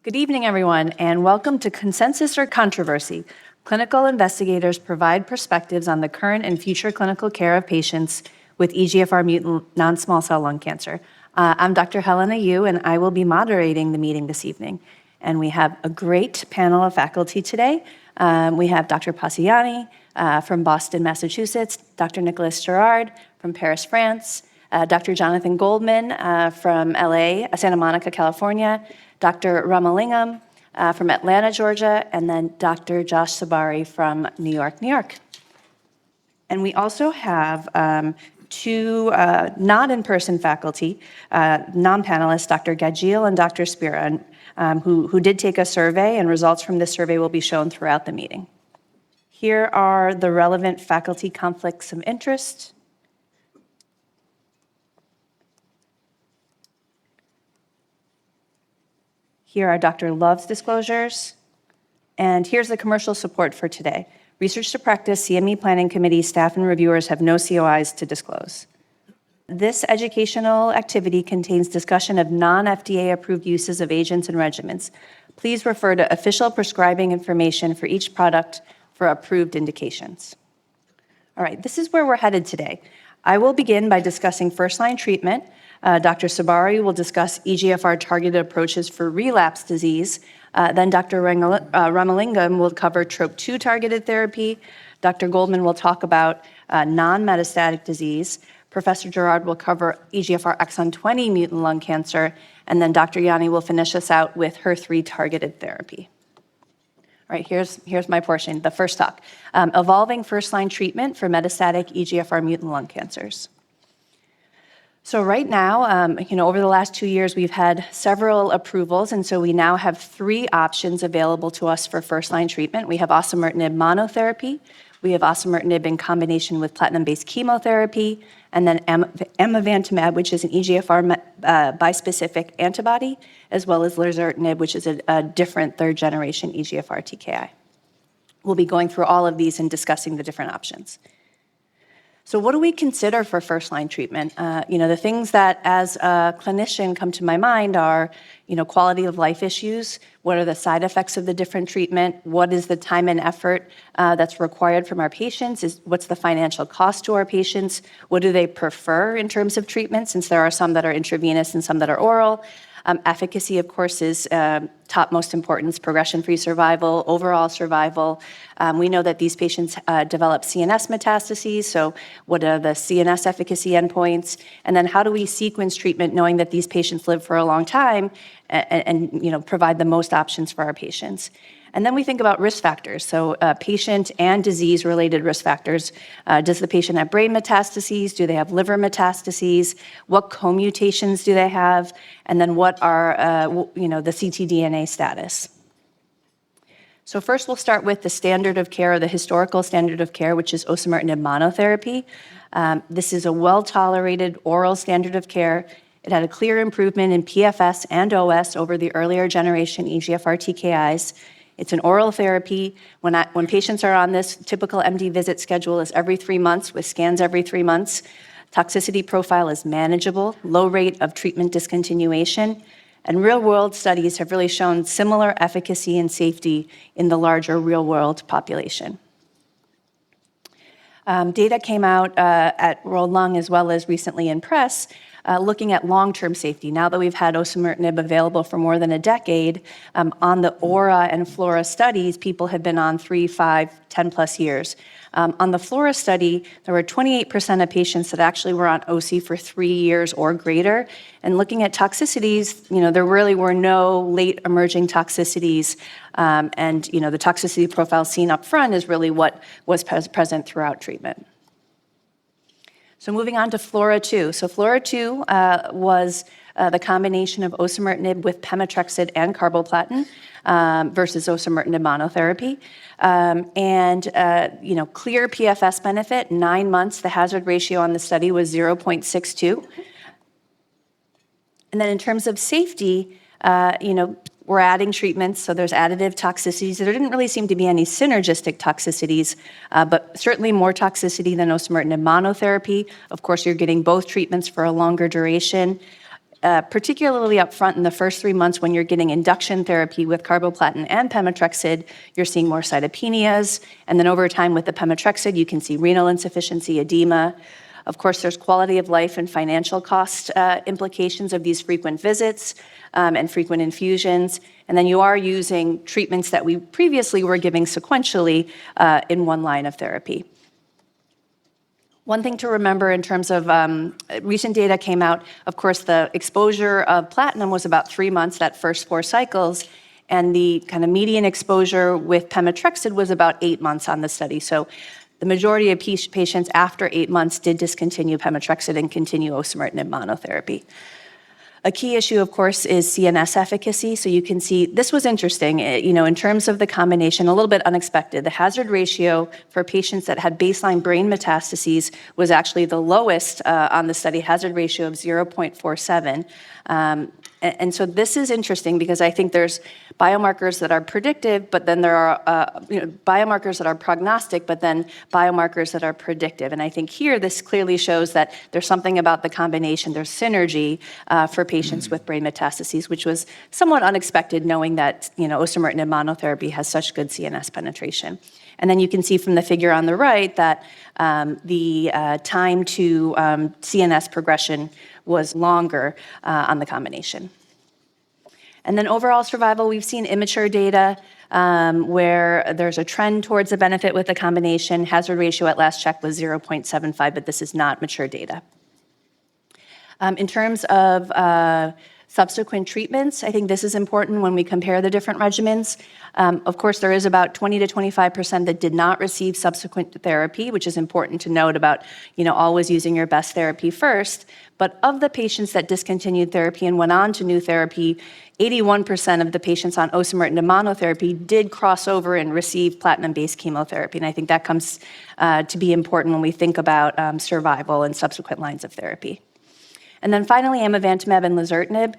Good evening, everyone, and welcome to Consensus or Controversy. Clinical investigators provide perspectives on the current and future clinical care of patients with EGFR mutant non-small cell lung cancer. I'm Dr. Helena Yu, and I will be moderating the meeting this evening. And we have a great panel of faculty today. We have Dr. Pasi A Jänne from Boston, Massachusetts, Dr. Nicolas Girard from Paris, France, Dr. Jonathan Goldman from LA, Santa Monica, California, Dr. Ramalingam from Atlanta, Georgia, and then Dr. Josh Sabari from New York, New York. And we also have two not in-person faculty, non-panelists, Dr. Gagil and Dr. Spira, who did take a survey, and results from this survey will be shown throughout the meeting. Here are the relevant faculty conflicts of interest. Here are Dr. Love's disclosures. And here's the commercial support for today. Research to Practice, CME Planning Committee, staff and reviewers have no COIs to disclose. This educational activity contains discussion of non-FDA approved uses of agents and regimens. Please refer to official prescribing information for each product for approved indications. All right, this is where we're headed today. I will begin by discussing first-line treatment. Dr. Sabari will discuss EGFR-targeted approaches for relapsed disease. Then Dr. Ramalingam will cover TROP2 targeted therapy. Dr. Goldman will talk about non-metastatic disease. Professor Girard will cover EGFR exon 20 mutant lung cancer. And then Dr. Jänne will finish us out with HER3 targeted therapy. All right, here's my portion, the first talk. Evolving first-line treatment for metastatic EGFR mutant lung cancers. So right now, over the last 2 years, we've had several approvals, and so we now have 3 options available to us for first-line treatment. We have osimertinib monotherapy, we have osimertinib in combination with platinum-based chemotherapy, and then amivantamab, which is an EGFR bispecific antibody, as well as lazertinib, which is a different third-generation EGFR TKI. We'll be going through all of these and discussing the different options. So what do we consider for first-line treatment? The things that as a clinician come to my mind are, quality of life issues. What are the side effects of the different treatment? What is the time and effort that's required from our patients? What's the financial cost to our patients? What do they prefer in terms of treatment, since there are some that are intravenous and some that are oral? Efficacy, of course, is top most importance, progression-free survival, overall survival. We know that these patients develop CNS metastases, so what are the CNS efficacy endpoints? And then how do we sequence treatment knowing that these patients live for a long time and provide the most options for our patients? And then we think about risk factors, so patient and disease-related risk factors. Does the patient have brain metastases? Do they have liver metastases? What co-mutations do they have? And then what are, the ctDNA status? So first we'll start with the standard of care, or the historical standard of care, which is osimertinib monotherapy. This is a well-tolerated oral standard of care. It had a clear improvement in PFS and OS over the earlier generation EGFR TKIs. It's an oral therapy. When patients are on this, typical MD visit schedule is every 3 months with scans every 3 months. Toxicity profile is manageable, low rate of treatment discontinuation, and real-world studies have really shown similar efficacy and safety in the larger real-world population. Data came out at World Lung as well as recently in press looking at long-term safety. Now that we've had osimertinib available for more than a decade, on the AURA and FLORA studies, people have been on 3, 5, 10 plus years. On the FLORA study, there were 28% of patients that actually were on OC for 3 years or greater. And looking at toxicities, there really were no late emerging toxicities. And the toxicity profile seen up front is really what was present throughout treatment. So moving on to FLORA-2. So FLORA-2 was the combination of osimertinib with pemetrexed and carboplatin versus osimertinib monotherapy. Clear PFS benefit, 9 months. The hazard ratio on the study was 0.62. And then in terms of safety, we're adding treatments, so there's additive toxicities. There didn't really seem to be any synergistic toxicities, but certainly more toxicity than osimertinib monotherapy. Of course, you're getting both treatments for a longer duration. particularly up front in the first 3 months when you're getting induction therapy with carboplatin and pemetrexed, you're seeing more cytopenias. And then over time with the pemetrexed, you can see renal insufficiency, edema. Of course, there's quality of life and financial cost implications of these frequent visits and frequent infusions. And then you are using treatments that we previously were giving sequentially in one line of therapy. One thing to remember in terms of recent data came out, of course, the exposure of platinum was about 3 months, that first 4 cycles, and the kind of median exposure with pemetrexed was about 8 months on the study. So the majority of patients after 8 months did discontinue pemetrexed and continue osimertinib monotherapy. A key issue, of course, is CNS efficacy. So you can see this was interesting, in terms of the combination, a little bit unexpected. The hazard ratio for patients that had baseline brain metastases was actually the lowest on the study, hazard ratio of 0.47. And so this is interesting because I think there's biomarkers that are predictive, but then there are biomarkers that are prognostic, but then biomarkers that are predictive. And I think here this clearly shows that there's something about the combination, there's synergy for patients with brain metastases, which was somewhat unexpected knowing that osimertinib monotherapy has such good CNS penetration. And then you can see from the figure on the right that the time to CNS progression was longer on the combination. And then overall survival, we've seen immature data where there's a trend towards a benefit with the combination. Hazard ratio at last check was 0.75, but this is not mature data. In terms of subsequent treatments, I think this is important when we compare the different regimens. Of course, there is about 20 to 25% that did not receive subsequent therapy, which is important to note about, always using your best therapy first. But of the patients that discontinued therapy and went on to new therapy, 81% of the patients on osimertinib monotherapy did cross over and receive platinum-based chemotherapy. And I think that comes to be important when we think about survival and subsequent lines of therapy. And then finally, amivantamab and lazertinib.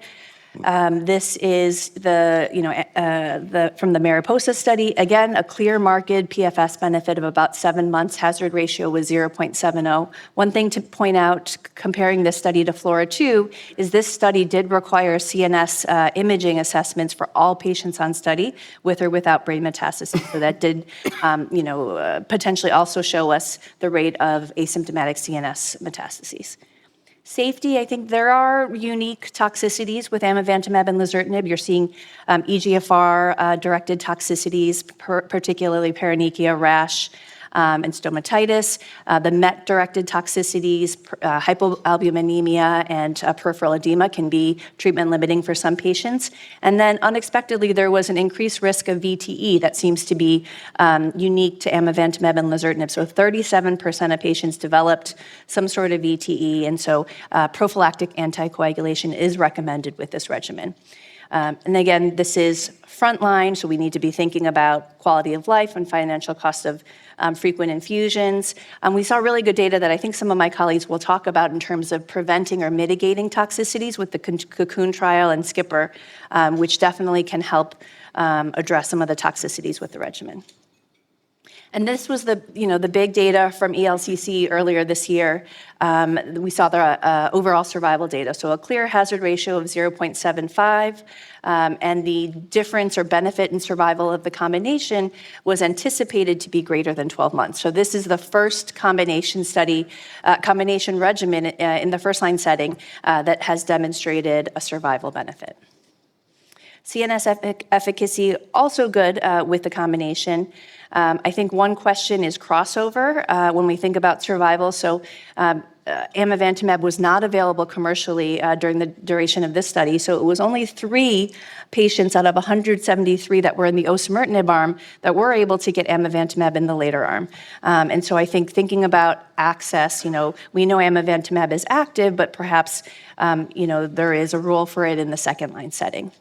This is from the Mariposa study. Again, a clear marked PFS benefit of about 7 months. Hazard ratio was 0.70. One thing to point out, comparing this study to FLAURA2, is this study did require CNS imaging assessments for all patients on study, with or without brain metastasis. So that did, potentially also show us the rate of asymptomatic CNS metastases. Safety, I think there are unique toxicities with amivantamab and lazertinib. You're seeing EGFR-directed toxicities, particularly paronychia, rash, and stomatitis. The MET-directed toxicities, hypoalbuminemia, and peripheral edema can be treatment-limiting for some patients. And then unexpectedly, there was an increased risk of VTE that seems to be unique to amivantamab and lazertinib. So 37% of patients developed some sort of VTE, and so prophylactic anticoagulation is recommended with this regimen. And again, this is frontline, so we need to be thinking about quality of life and financial cost of frequent infusions. We saw really good data that I think some of my colleagues will talk about in terms of preventing or mitigating toxicities with the Cocoon trial and Skipper, which definitely can help address some of the toxicities with the regimen. And this was the big data from ELCC earlier this year. We saw the overall survival data. So a clear hazard ratio of 0.75, and the difference or benefit in survival of the combination was anticipated to be greater than 12 months. So this is the first combination study, combination regimen in the first-line setting that has demonstrated a survival benefit. CNS efficacy, also good with the combination. I think one question is crossover when we think about survival. So amivantamab was not available commercially during the duration of this study. So it was only 3 patients out of 173 that were in the osimertinib arm that were able to get amivantamab in the later arm. And so I think thinking about access, we know amivantamab is active, but perhaps, there is a role for it in the second-line setting.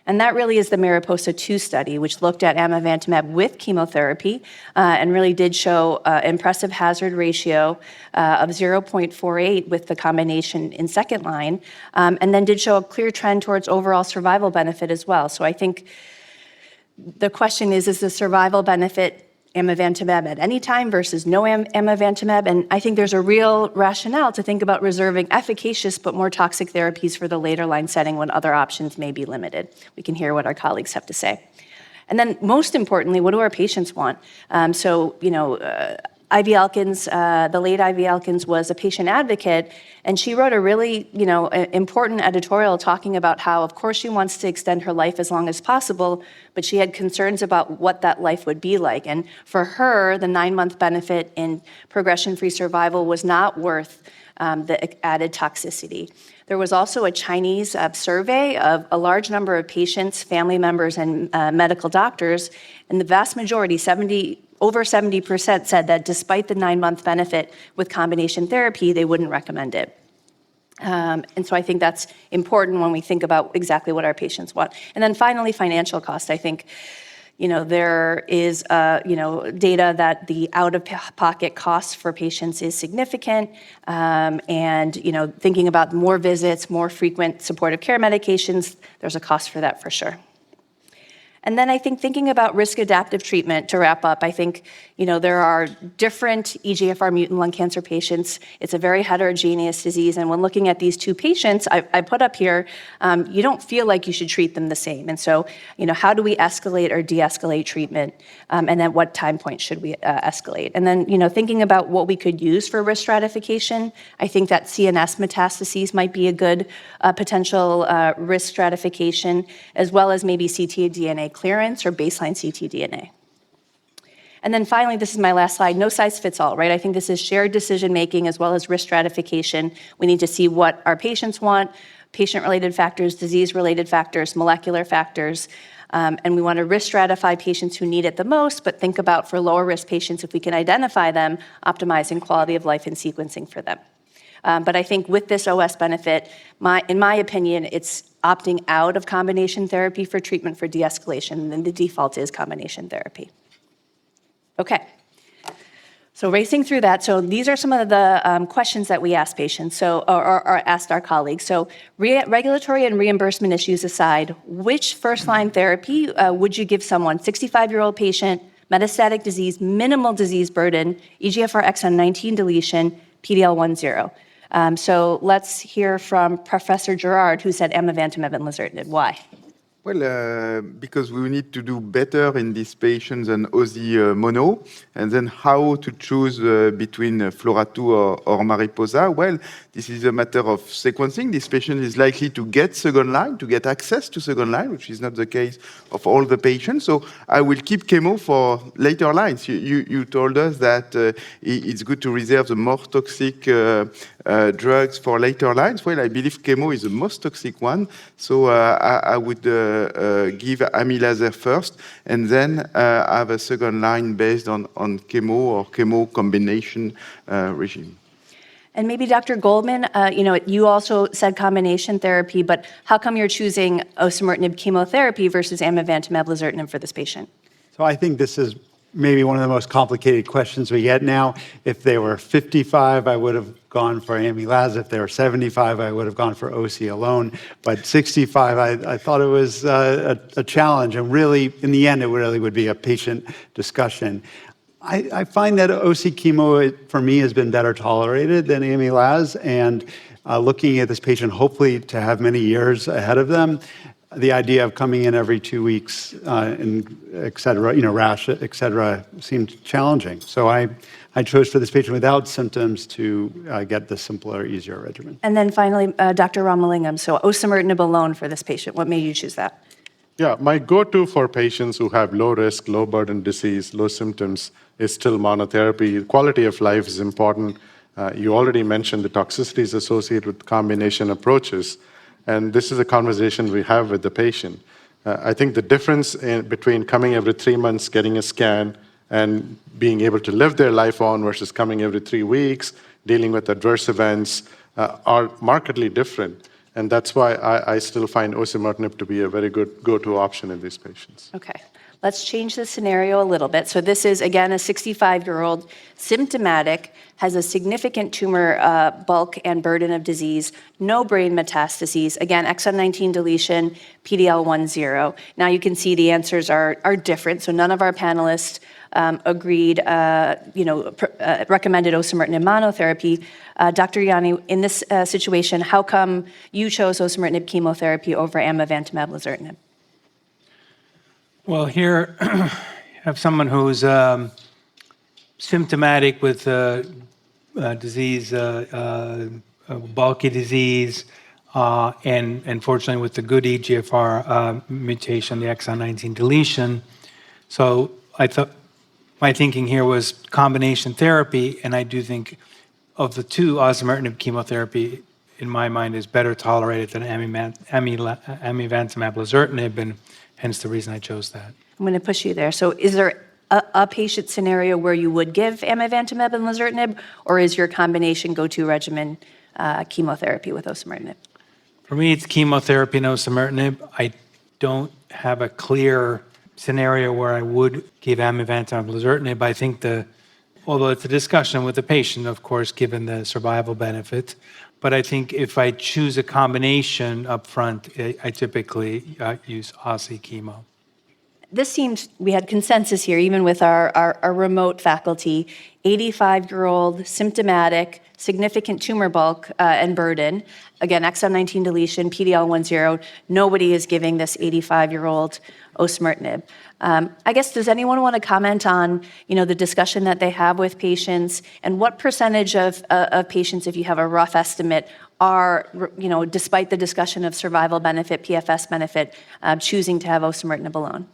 And that really is the Mariposa 2 study, which looked at amivantamab with chemotherapy and really did show impressive hazard ratio of 0.48 with the combination in second line, and then did show a clear trend towards overall survival benefit as well. So I think the question is the survival benefit amivantamab at any time versus no amivantamab. And I think there's a real rationale to think about reserving efficacious but more toxic therapies for the later line setting when other options may be limited. We can hear what our colleagues have to say. And then most importantly, what do our patients want? IV Elkins, the late IV Elkins was a patient advocate, and she wrote a really, important editorial talking about how, of course, she wants to extend her life as long as possible, but she had concerns about what that life would be like. And for her, the 9-month benefit in progression-free survival was not worth the added toxicity. There was also a Chinese survey of a large number of patients, family members, and medical doctors, and the vast majority, over 70%, said that despite the 9-month benefit with combination therapy, they wouldn't recommend it. And so I think that's important when we think about exactly what our patients want. And then finally, financial cost. I think, there is, data that the out-of-pocket cost for patients is significant. And, thinking about more visits, more frequent supportive care medications, there's a cost for that for sure. And then I think thinking about risk-adaptive treatment, to wrap up, I think, there are different EGFR mutant lung cancer patients. It's a very heterogeneous disease. And when looking at these two patients, I put up here, you don't feel like you should treat them the same. And so, how do we escalate or de-escalate treatment? And at what time point should we escalate? And then, thinking about what we could use for risk stratification, I think that CNS metastases might be a good potential risk stratification, as well as maybe ctDNA clearance or baseline ctDNA. And then finally, this is my last slide, no size fits all, right? I think this is shared decision-making as well as risk stratification. We need to see what our patients want, patient-related factors, disease-related factors, molecular factors, and we want to risk stratify patients who need it the most, but think about for lower risk patients, if we can identify them, optimizing quality of life and sequencing for them. But I think with this OS benefit, in my opinion, it's opting out of combination therapy for treatment for de-escalation, and the default is combination therapy. Okay, so racing through that. So these are some of the questions that we asked patients, or asked our colleagues. So regulatory and reimbursement issues aside, which first-line therapy would you give someone, 65-year-old patient, metastatic disease, minimal disease burden, EGFR exon 19 deletion, PD-L1 0? So let's hear from Professor Girard, who said amivantamab and lazertinib. Why? Well, because we need to do better in these patients than OSI mono, and then how to choose between FLAURA2 or Mariposa. Well, this is a matter of sequencing. This patient is likely to get second line, to get access to second line, which is not the case of all the patients. So I will keep chemo for later lines. You told us that it's good to reserve the more toxic drugs for later lines. Well, I believe chemo is the most toxic one. So I would give amilazer first, and then have a second line based on chemo or chemo combination regime. And maybe Dr. Goldman, you also said combination therapy, but how come you're choosing osimertinib chemotherapy versus amivantamab lazertinib for this patient? So I think this is maybe one of the most complicated questions we get now. If they were 55, I would have gone for amilazer. If they were 75, I would have gone for OC alone. But 65, I thought it was a challenge. And really, in the end, it really would be a patient discussion. I find that OC chemo, for me, has been better tolerated than amilazer. And looking at this patient, hopefully to have many years ahead of them, the idea of coming in every 2 weeks, and et cetera, rash, et cetera, seemed challenging. So I chose for this patient without symptoms to get the simpler, easier regimen. And then finally, Dr. Ramalingam, so osimertinib alone for this patient. What made you choose that? Yeah, my go-to for patients who have low risk, low burden disease, low symptoms is still monotherapy. Quality of life is important. You already mentioned the toxicities associated with combination approaches. And this is a conversation we have with the patient. I think the difference between coming every 3 months, getting a scan, and being able to live their life on versus coming every 3 weeks, dealing with adverse events, are markedly different. And that's why I still find osimertinib to be a very good go-to option in these patients. Okay. Let's change the scenario a little bit. So this is, again, a 65-year-old, symptomatic, has a significant tumor bulk and burden of disease, no brain metastases, again, exon 19 deletion, PD-L1 Now you can see the answers are different. So none of our panelists agreed, recommended osimertinib monotherapy. Dr. Jänne, in this situation, how come you chose osimertinib chemotherapy over amivantamab lazertinib? Well, here you have someone who's symptomatic with disease, bulky disease, and unfortunately with the good EGFR mutation, the exon 19 deletion. So I thought my thinking here was combination therapy, and I do think of the two, osimertinib chemotherapy, in my mind, is better tolerated than amivantamab lazertinib, and hence the reason I chose that. I'm going to push you there. So is there a patient scenario where you would give amivantamab and lazertinib, or is your combination go-to regimen chemotherapy with osimertinib? For me, it's chemotherapy and osimertinib. I don't have a clear scenario where I would give amivantamab lazertinib. I think although it's a discussion with the patient, of course, given the survival benefit, but I think if I choose a combination up front, I typically use OSI chemo. This seems, we had consensus here, even with our remote faculty, 85-year-old, symptomatic, significant tumor bulk and burden. Again, exon 19 deletion, PD-L1 nobody is giving this 85-year-old osimertinib. I guess, does anyone want to comment on, the discussion that they have with patients, and what percentage of patients, if you have a rough estimate, are, despite the discussion of survival benefit, PFS benefit, choosing to have osimertinib alone?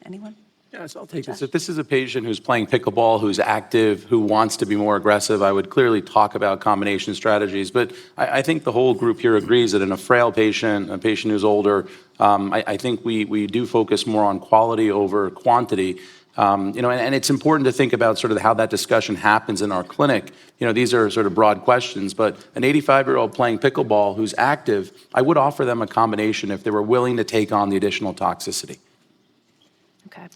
Anyone? Yes, I'll take this. If this is a patient who's playing pickleball, who's active, who wants to be more aggressive, I would clearly talk about combination strategies. But I think the whole group here agrees that in a frail patient, a patient who's older, I think we do focus more on quality over quantity. And it's important to think about sort of how that discussion happens in our clinic. These are sort of broad questions, but an 85-year-old playing pickleball who's active, I would offer them a combination if they were willing to take on the additional toxicity. Okay.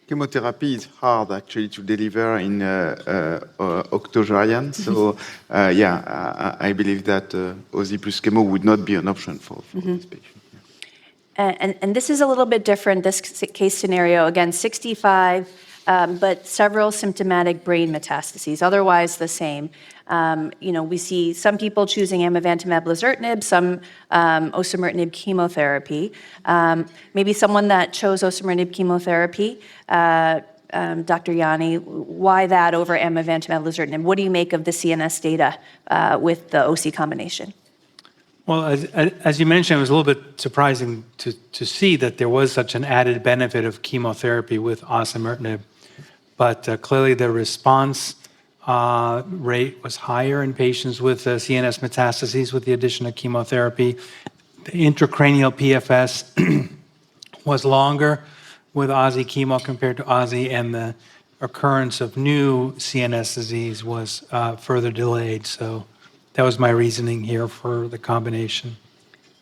Chemotherapy is hard actually to deliver in octogenarians. So I believe that OSI plus chemo would not be an option for this patient. And this is a little bit different, this case scenario. Again, 65, but several symptomatic brain metastases, otherwise the same. We see some people choosing amivantamab lazertinib, some osimertinib chemotherapy. Maybe someone that chose osimertinib chemotherapy, Dr. Jänne, why that over amivantamab lazertinib? What do you make of the CNS data with the OC combination? Well, as you mentioned, it was a little bit surprising to see that there was such an added benefit of chemotherapy with osimertinib, but clearly the response rate was higher in patients with CNS metastases with the addition of chemotherapy. The intracranial PFS was longer with OSI chemo compared to OSI, and the occurrence of new CNS disease was further delayed. So that was my reasoning here for the combination.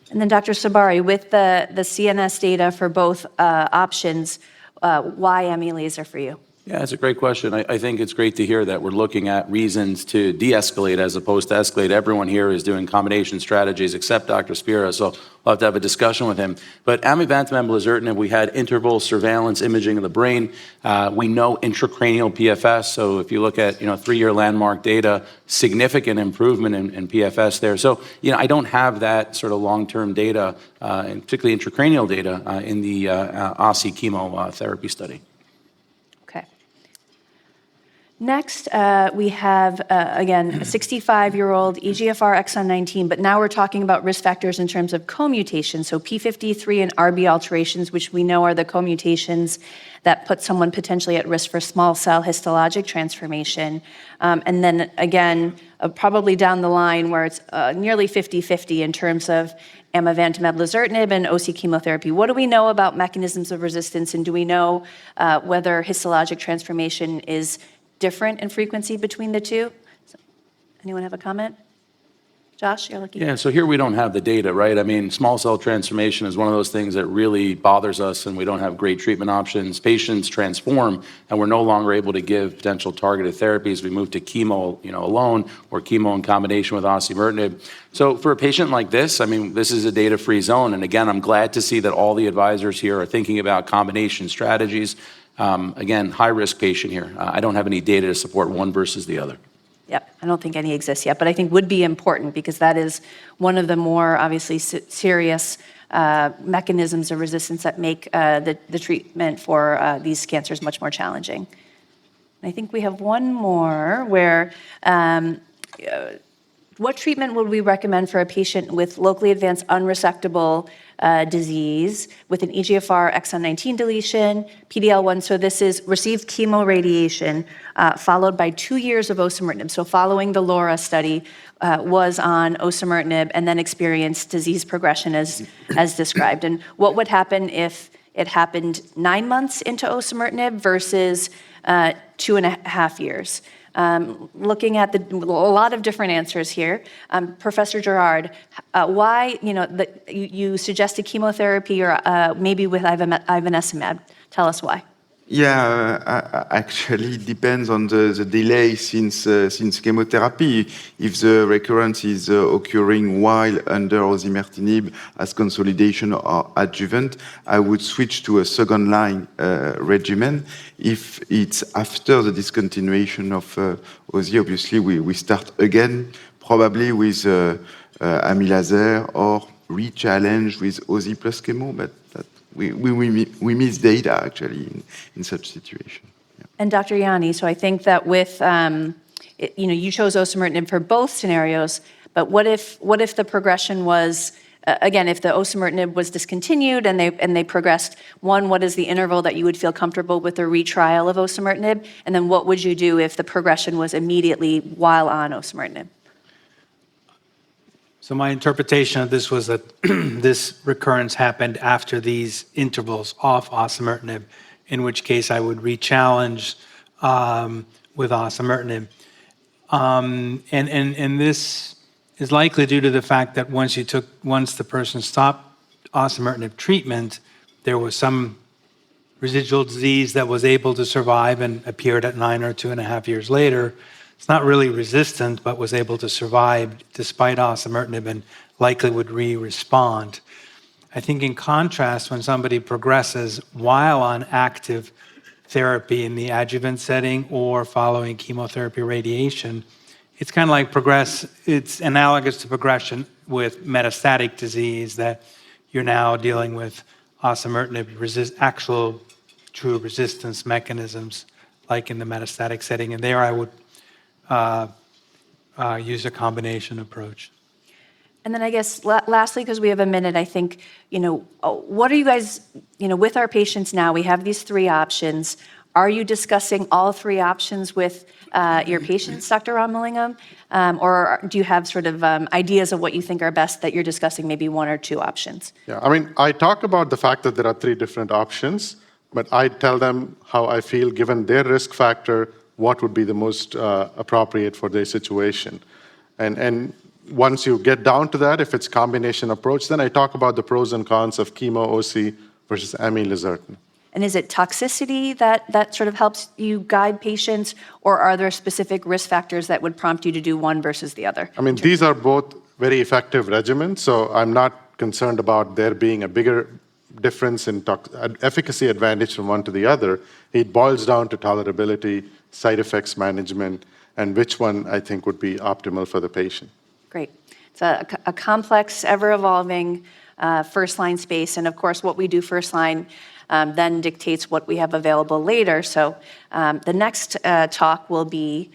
And then Dr. Sabari, with the CNS data for both options, why Emi laser for you? Yeah, it's a great question. I think it's great to hear that we're looking at reasons to de-escalate as opposed to escalate. Everyone here is doing combination strategies except Dr. Spira, so we'll have to have a discussion with him. But amivantamab lazertinib, we had interval surveillance imaging of the brain. We know intracranial PFS, so if you look at 3-year landmark data, significant improvement in PFS there. So I don't have that sort of long-term data, and particularly intracranial data in the OSI chemotherapy study. Next, we have, again, a 65-year-old EGFR exon 19, but now we're talking about risk factors in terms of co-mutations, so P53 and RB alterations, which we know are the co-mutations that put someone potentially at risk for small cell histologic transformation. And then again, probably down the line where it's nearly 50-50 in terms of amivantamab lazertinib and OC chemotherapy. What do we know about mechanisms of resistance, and do we know whether histologic transformation is different in frequency between the two? Anyone have a comment? Josh, you're looking. Yeah, so here we don't have the data, right? I mean, small cell transformation is one of those things that really bothers us, and we don't have great treatment options. Patients transform, and we're no longer able to give potential targeted therapies. We move to chemo, alone, or chemo in combination with osimertinib. So for a patient like this, I mean, this is a data-free zone, and again, I'm glad to see that all the advisors here are thinking about combination strategies. Again, high-risk patient here. I don't have any data to support one versus the other. Yep, I don't think any exists yet, but I think would be important because that is one of the more obviously serious mechanisms of resistance that make the treatment for these cancers much more challenging. And I think we have one more where what treatment would we recommend for a patient with locally advanced unresectable disease with an EGFR exon 19 deletion, PD-L1, so this is received chemoradiation followed by 2 years of osimertinib. So following the LAURA study was on osimertinib and then experienced disease progression as described. And what would happen if it happened 9 months into osimertinib versus 2.5 years? Looking at a lot of different answers here. Professor Girard, why, you suggested chemotherapy or maybe with ivonescimab. Tell us why. Yeah, actually it depends on the delay since chemotherapy. If the recurrence is occurring while under osimertinib as consolidation or adjuvant, I would switch to a second line regimen. If it's after the discontinuation of OSI, obviously we start again, probably with amylaser or re-challenge with OSI plus chemo, but we miss data actually in such situation. Yeah. And Dr. Jänne, so I think that with, you chose osimertinib for both scenarios, but what if the progression was, again, if the osimertinib was discontinued and they progressed, one, what is the interval that you would feel comfortable with a retrial of osimertinib? And then what would you do if the progression was immediately while on osimertinib? So my interpretation of this was that this recurrence happened after these intervals off osimertinib, in which case I would re-challenge with osimertinib. And this is likely due to the fact that once the person stopped osimertinib treatment, there was some residual disease that was able to survive and appeared at 9 or 2.5 years later. It's not really resistant, but was able to survive despite osimertinib and likely would re-respond. I think in contrast, when somebody progresses while on active therapy in the adjuvant setting or following chemotherapy radiation, it's kind of like it's analogous to progression with metastatic disease that you're now dealing with osimertinib actual true resistance mechanisms like in the metastatic setting. And there I would use a combination approach. And then I guess lastly, because we have a minute, I think, what are you guys, with our patients now, we have these 3 options. Are you discussing all 3 options with your patients, Dr. Ramalingam? Or do you have sort of ideas of what you think are best that you're discussing maybe 1 or 2 options? Yeah, I mean, I talk about the fact that there are 3 different options, but I tell them how I feel given their risk factor, what would be the most appropriate for their situation. And once you get down to that, if it's combination approach, then I talk about the pros and cons of chemo, OC versus amylazertinib. And is it toxicity that sort of helps you guide patients, or are there specific risk factors that would prompt you to do one versus the other? I mean, these are both very effective regimens, so I'm not concerned about there being a bigger difference in efficacy advantage from one to the other. It boils down to tolerability, side effects management, and which one I think would be optimal for the patient. Great. It's a complex, ever-evolving first-line space, and of course, what we do first-line then dictates what we have available later. So the next talk will be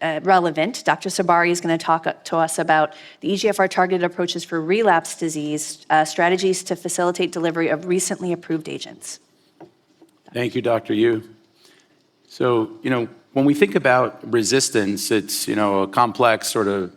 relevant. Dr. Sabari is going to talk to us about the EGFR-targeted approaches for relapsed disease, strategies to facilitate delivery of recently approved agents. Thank you, Dr. Yu. So, when we think about resistance, it's, a complex sort of,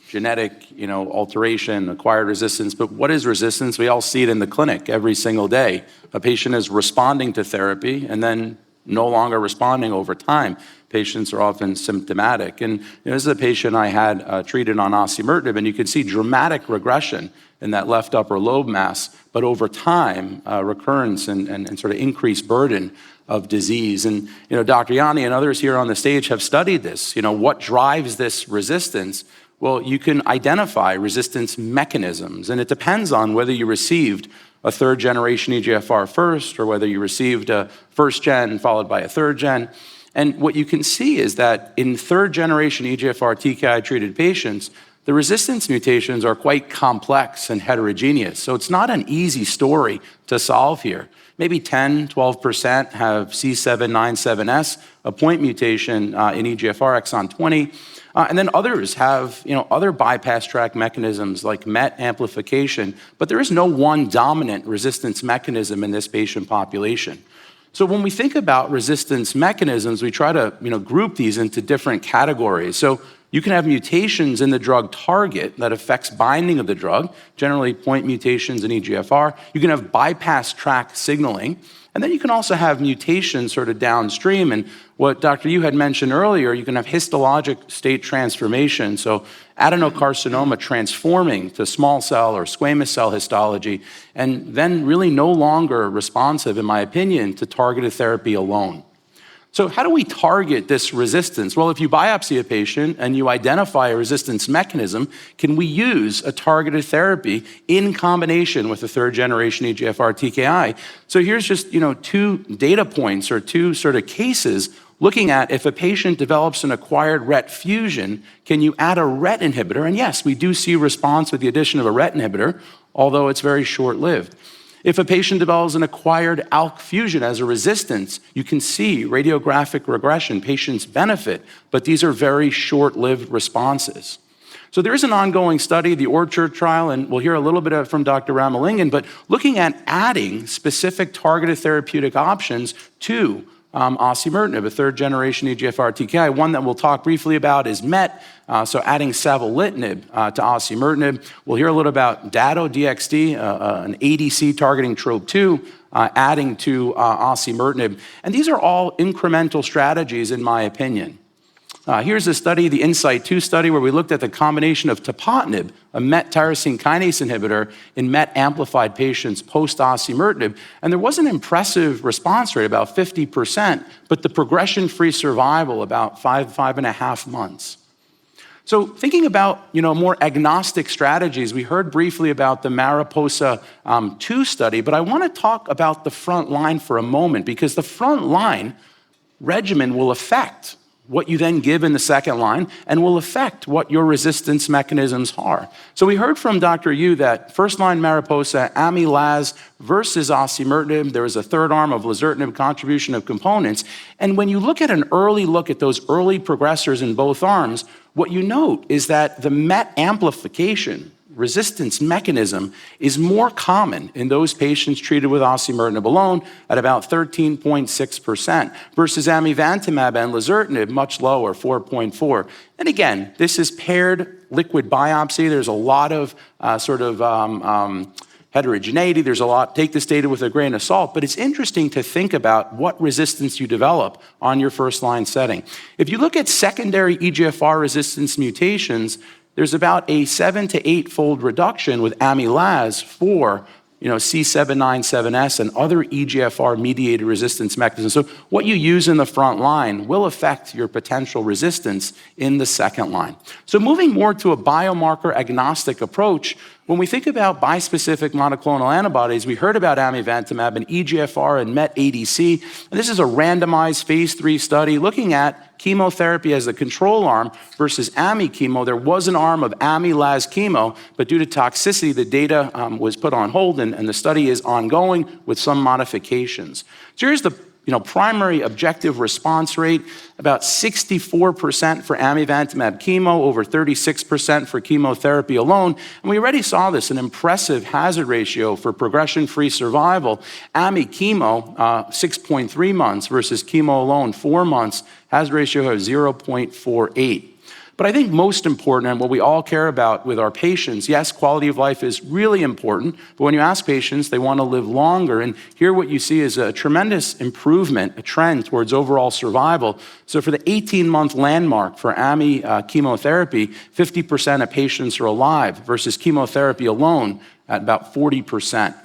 genetic, alteration, acquired resistance. But what is resistance? We all see it in the clinic every single day. A patient is responding to therapy and then no longer responding over time. patients are often symptomatic. And this is a patient I had treated on osimertinib, and you could see dramatic regression in that left upper lobe mass, but over time, recurrence and sort of increased burden of disease. And Dr. Jänne and others here on the stage have studied this. What drives this resistance? Well, you can identify resistance mechanisms, and it depends on whether you received a third-generation EGFR first, or whether you received a first-gen followed by a third-gen. And what you can see is that in third-generation EGFR TKI-treated patients, the resistance mutations are quite complex and heterogeneous. So it's not an easy story to solve here. Maybe 10, 12% have C797S, a point mutation in EGFR exon 20. And then others have other bypass track mechanisms like MET amplification, but there is no one dominant resistance mechanism in this patient population. So when we think about resistance mechanisms, we try to group these into different categories. So you can have mutations in the drug target that affects binding of the drug, generally point mutations in EGFR. You can have bypass track signaling. And then you can also have mutations sort of downstream. And what Dr. Yu had mentioned earlier, you can have histologic state transformation. So adenocarcinoma transforming to small cell or squamous cell histology, and then really no longer responsive, in my opinion, to targeted therapy alone. So how do we target this resistance? Well, if you biopsy a patient and you identify a resistance mechanism, can we use a targeted therapy in combination with a third-generation EGFR TKI? So here's just two data points or two sort of cases looking at if a patient develops an acquired RET fusion, can you add a RET inhibitor? And yes, we do see response with the addition of a RET inhibitor, although it's very short-lived. If a patient develops an acquired ALK fusion as a resistance, you can see radiographic regression, patients benefit, but these are very short-lived responses. So there is an ongoing study, the Orchard trial, and we'll hear a little bit from Dr. Ramalingam, but looking at adding specific targeted therapeutic options to osimertinib, a third-generation EGFR TKI. One that we'll talk briefly about is MET, so adding savolitinib to osimertinib. We'll hear a little about Dato-DXd, an ADC targeting TROP2, adding to osimertinib. And these are all incremental strategies, in my opinion. Here's a study, the INSIGHT-2 study, where we looked at the combination of tepotinib, a MET tyrosine kinase inhibitor, in MET-amplified patients post-osimertinib, and there was an impressive response rate, about 50%, but the progression-free survival, about 5.5 months. So thinking about more agnostic strategies, we heard briefly about the Mariposa-2 study, but I want to talk about the front line for a moment, because the front line regimen will affect what you then give in the second line, and will affect what your resistance mechanisms are. So we heard from Dr. Yu that first-line Mariposa, Ami-Laz versus osimertinib, there was a third arm of lazertinib contribution of components, and when you look at an early look at those early progressors in both arms, what you note is that the MET amplification resistance mechanism is more common in those patients treated with osimertinib alone at about 13.6% versus amivantamab and lazertinib much lower, 4.4. And again, this is paired liquid biopsy. There's a lot of heterogeneity. There's a lot, take this data with a grain of salt, but it's interesting to think about what resistance you develop on your first line setting. If you look at secondary EGFR resistance mutations, there's about a 7 to 8-fold reduction with Ami-Laz for C797S and other EGFR-mediated resistance mechanisms. So what you use in the front line will affect your potential resistance in the second line. So moving more to a biomarker agnostic approach, when we think about bispecific monoclonal antibodies, we heard about amivantamab and EGFR and MET ADC. And this is a randomized phase 3 study looking at chemotherapy as the control arm versus Ami chemo. There was an arm of Ami-Laz chemo, but due to toxicity, the data was put on hold, and the study is ongoing with some modifications. So here's the primary objective response rate, about 64% for amivantamab chemo, over 36% for chemotherapy alone. And we already saw this, an impressive hazard ratio for progression-free survival. Ami chemo, 6.3 months versus chemo alone, 4 months, hazard ratio of 0.48. But I think most important, and what we all care about with our patients, yes, quality of life is really important, but when you ask patients, they want to live longer. And here what you see is a tremendous improvement, a trend towards overall survival. So for the 18-month landmark for AMI chemotherapy, 50% of patients are alive versus chemotherapy alone at about 40%.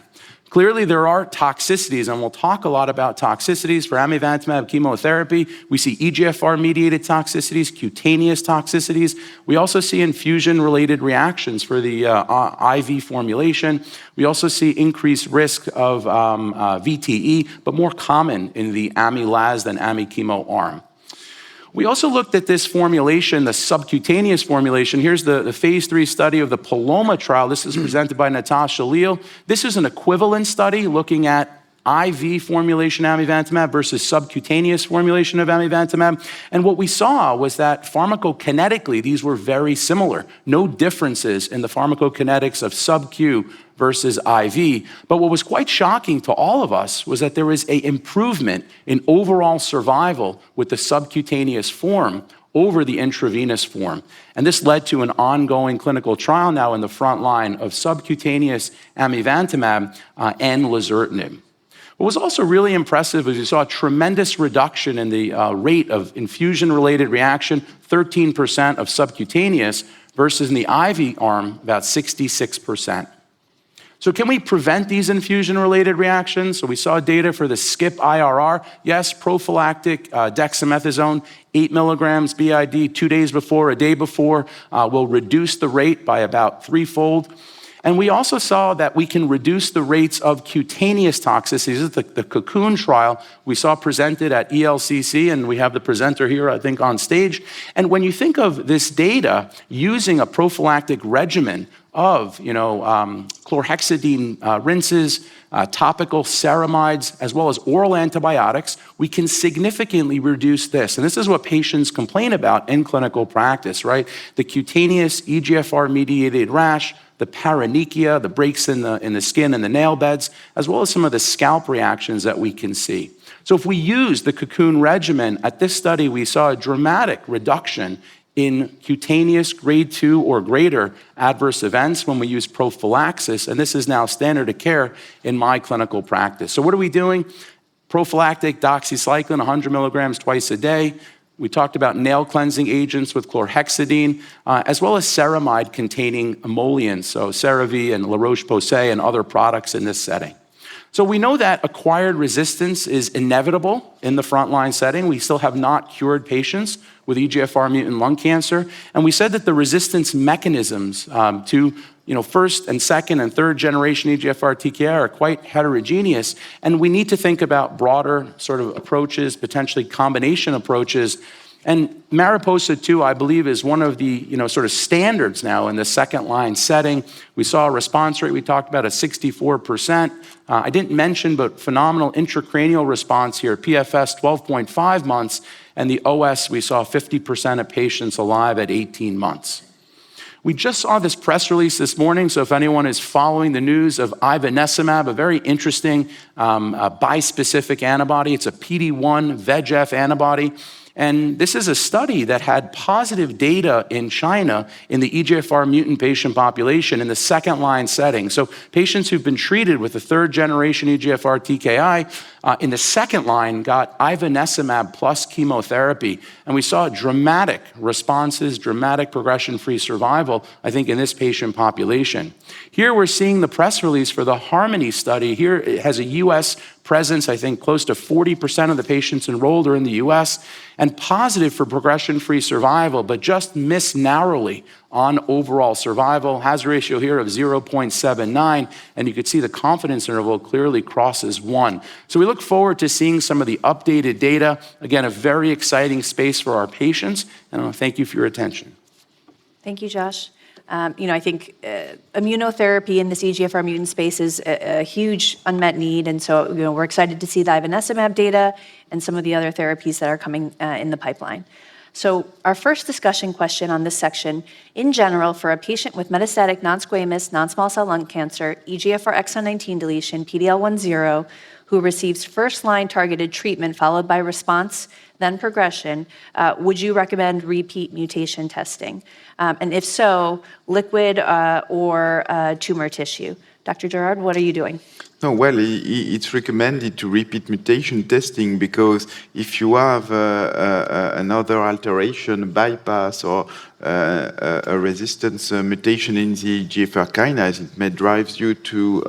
Clearly, there are toxicities, and we'll talk a lot about toxicities for amivantamab chemotherapy. We see EGFR-mediated toxicities, cutaneous toxicities. We also see infusion-related reactions for the IV formulation. We also see increased risk of VTE, but more common in the ami-Laz than ami-chemo arm. We also looked at this formulation, the subcutaneous formulation. Here's the phase 3 study of the Paloma trial. This is presented by Natasha Leal. This is an equivalent study looking at IV formulation amivantamab versus subcutaneous formulation of amivantamab. And what we saw was that pharmacokinetically, these were very similar. No differences in the pharmacokinetics of sub-Q versus IV. But what was quite shocking to all of us was that there was an improvement in overall survival with the subcutaneous form over the intravenous form. And this led to an ongoing clinical trial now in the front line of subcutaneous amivantamab and lazertinib. What was also really impressive is we saw a tremendous reduction in the rate of infusion-related reaction, 13% of subcutaneous, versus in the IV arm, about 66%. So can we prevent these infusion-related reactions? So we saw data for the SKIP-IRR. Yes, prophylactic dexamethasone, 8 milligrams BID 2 days before, a day before, will reduce the rate by about threefold. And we also saw that we can reduce the rates of cutaneous toxicities. This is the Cocoon trial we saw presented at ELCC, and we have the presenter here, I think, on stage. And when you think of this data using a prophylactic regimen of chlorhexidine rinses, topical ceramides, as well as oral antibiotics, we can significantly reduce this. And this is what patients complain about in clinical practice, right? The cutaneous EGFR-mediated rash, the paronychia, the breaks in the skin and the nail beds, as well as some of the scalp reactions that we can see. So if we use the Cocoon regimen, at this study we saw a dramatic reduction in cutaneous grade 2 or greater adverse events when we use prophylaxis, and this is now standard of care in my clinical practice. So what are we doing? Prophylactic doxycycline, 100 milligrams twice a day. We talked about nail cleansing agents with chlorhexidine, as well as ceramide-containing emollients, so CeraVe and La Roche-Posay and other products in this setting. So we know that acquired resistance is inevitable in the frontline setting. We still have not cured patients with EGFR mutant lung cancer. And we said that the resistance mechanisms to first and second and third generation EGFR TKI are quite heterogeneous. And we need to think about broader sort of approaches, potentially combination approaches. And Mariposa 2, I believe, is one of the sort of standards now in the second line setting. We saw a response rate, we talked about a 64%. I didn't mention, but phenomenal intracranial response here, PFS 12.5 months, and the OS, we saw 50% of patients alive at 18 months. We just saw this press release this morning, so if anyone is following the news of ivonescimab, a very interesting bispecific antibody, it's a PD-1 VEGF antibody. And this is a study that had positive data in China in the EGFR mutant patient population in the second line setting. So patients who've been treated with the third generation EGFR TKI in the second line got ivonescimab plus chemotherapy. And we saw dramatic responses, dramatic progression-free survival, I think, in this patient population. Here we're seeing the press release for the Harmony study. Here it has a US presence, I think close to 40% of the patients enrolled are in the US, and positive for progression-free survival, but just missed narrowly on overall survival. Hazard ratio here of 0.79, and you could see the confidence interval clearly crosses 1. So we look forward to seeing some of the updated data. Again, a very exciting space for our patients, and I want to thank you for your attention. Thank you, Josh. I think immunotherapy in this EGFR mutant space is a huge unmet need, and so we're excited to see the ivonescimab data and some of the other therapies that are coming in the pipeline. So our first discussion question on this section, in general, for a patient with metastatic non-squamous non-small cell lung cancer, EGFR exon 19 deletion, PD-L1 0, who receives first-line targeted treatment followed by response, then progression, would you recommend repeat mutation testing? And if so, liquid or tumor tissue? Dr. Girard, what are you doing? No, well, it's recommended to repeat mutation testing because if you have another alteration, bypass, or a resistance mutation in the EGFR kinase, it may drive you to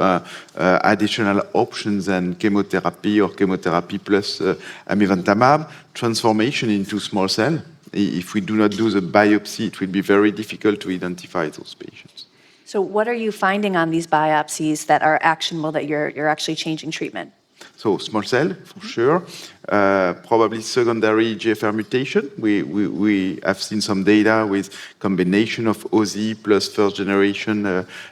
additional options and chemotherapy or chemotherapy plus amivantamab, transformation into small cell. If we do not do the biopsy, it will be very difficult to identify those patients. So what are you finding on these biopsies that are actionable that you're actually changing treatment? So small cell, for sure. Probably secondary EGFR mutation. We have seen some data with combination of OZ plus first generation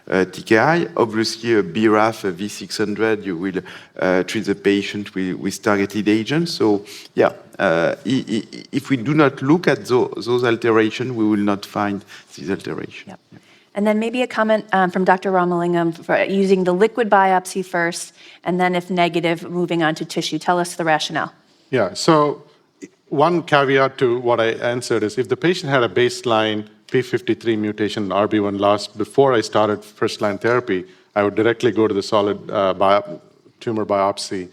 TKI. Obviously, a BRAF V600, you will treat the patient with targeted agents. So yeah, if we do not look at those alterations, we will not find these alterations. Yep. And then maybe a comment from Dr. Ramalingam for using the liquid biopsy first, and then if negative, moving on to tissue. Tell us the rationale. Yeah, so one caveat to what I answered is if the patient had a baseline P53 mutation in RB1 loss before I started first-line therapy, I would directly go to the solid tumor biopsy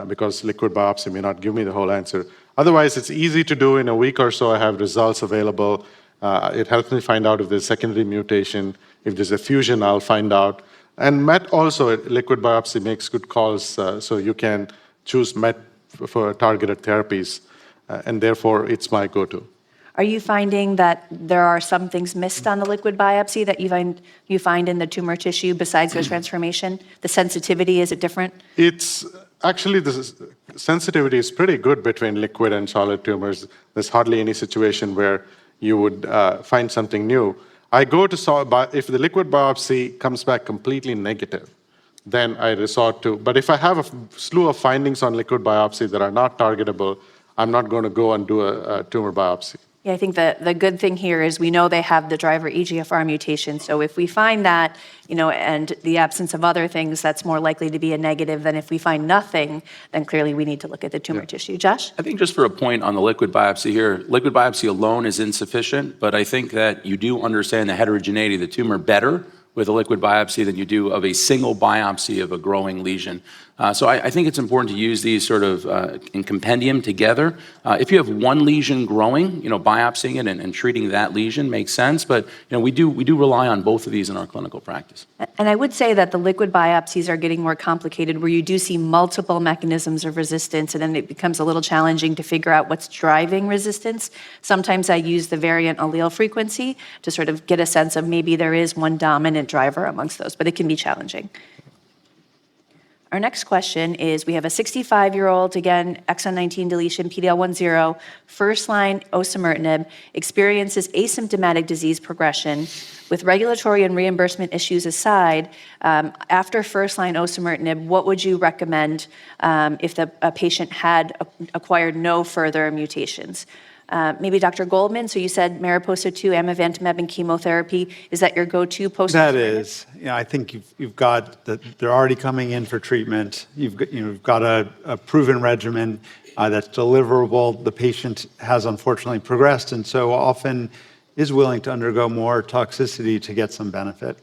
because liquid biopsy may not give me the whole answer. Otherwise, it's easy to do. In a week or so, I have results available. It helps me find out if there's secondary mutation. If there's a fusion, I'll find out. And MET also, liquid biopsy makes good calls, so you can choose MET for targeted therapies, and therefore it's my go-to. Are you finding that there are some things missed on the liquid biopsy that you find in the tumor tissue besides the transformation? The sensitivity, is it different? It's actually, the sensitivity is pretty good between liquid and solid tumors. There's hardly any situation where you would find something new. I go to if the liquid biopsy comes back completely negative, then I resort to, but if I have a slew of findings on liquid biopsy that are not targetable, I'm not going to go and do a tumor biopsy. Yeah, I think the good thing here is we know they have the driver EGFR mutation. So if we find that, and the absence of other things, that's more likely to be a negative than if we find nothing, then clearly we need to look at the tumor tissue. Josh? I think just for a point on the liquid biopsy here, liquid biopsy alone is insufficient, but I think that you do understand the heterogeneity of the tumor better with a liquid biopsy than you do of a single biopsy of a growing lesion. So I think it's important to use these sort of in compendium together. If you have one lesion growing, biopsying it and treating that lesion makes sense, but we do rely on both of these in our clinical practice. And I would say that the liquid biopsies are getting more complicated where you do see multiple mechanisms of resistance, and then it becomes a little challenging to figure out what's driving resistance. Sometimes I use the variant allele frequency to sort of get a sense of maybe there is one dominant driver amongst those, but it can be challenging. Our next question is, we have a 65-year-old, again, exon 19 deletion, PD-L1 first-line osimertinib, experiences asymptomatic disease progression. With regulatory and reimbursement issues aside, after first-line osimertinib, what would you recommend if a patient had acquired no further mutations? Maybe Dr. Goldman, so you said Mariposa-2, amivantamab, and chemotherapy. Is that your go-to post? That is. I think you've got that they're already coming in for treatment. You've got a proven regimen that's deliverable. The patient has unfortunately progressed, and so often is willing to undergo more toxicity to get some benefit.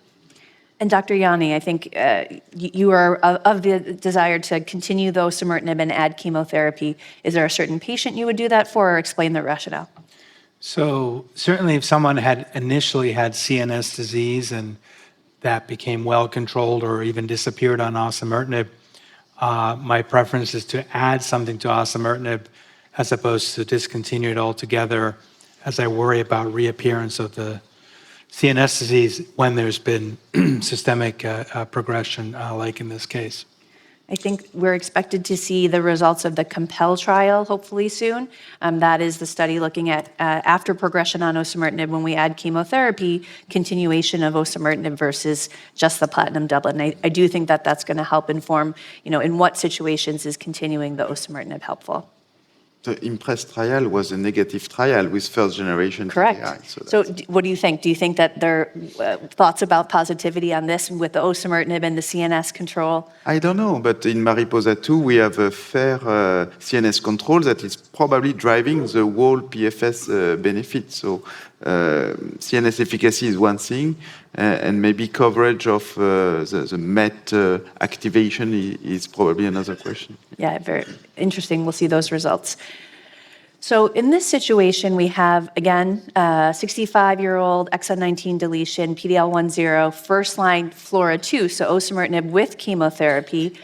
And Dr. Jänne, I think you are of the desire to continue the osimertinib and add chemotherapy. Is there a certain patient you would do that for, or explain the rationale? So certainly if someone had initially had CNS disease and that became well controlled or even disappeared on osimertinib, my preference is to add something to osimertinib as opposed to discontinue it altogether, as I worry about reappearance of the CNS disease when there's been systemic progression, like in this case. I think we're expected to see the results of the COMPEL trial hopefully soon. That is the study looking at after progression on osimertinib when we add chemotherapy, continuation of osimertinib versus just the platinum doublet. And I do think that that's going to help inform, in what situations is continuing the osimertinib helpful. The IMPRESS trial was a negative trial with first-generation Correct. TKI. So what do you think? Do you think that there are thoughts about positivity on this with the osimertinib and the CNS control? I don't know, but in Mariposa 2, we have a fair CNS control that is probably driving the whole PFS benefit. So CNS efficacy is one thing, and maybe coverage of the MET activation is probably another question. Yeah, very interesting. We'll see those results. So in this situation, we have, again, 65-year-old exon 19 deletion, PD-L1 first-line FLAURA2, so osimertinib with chemotherapy,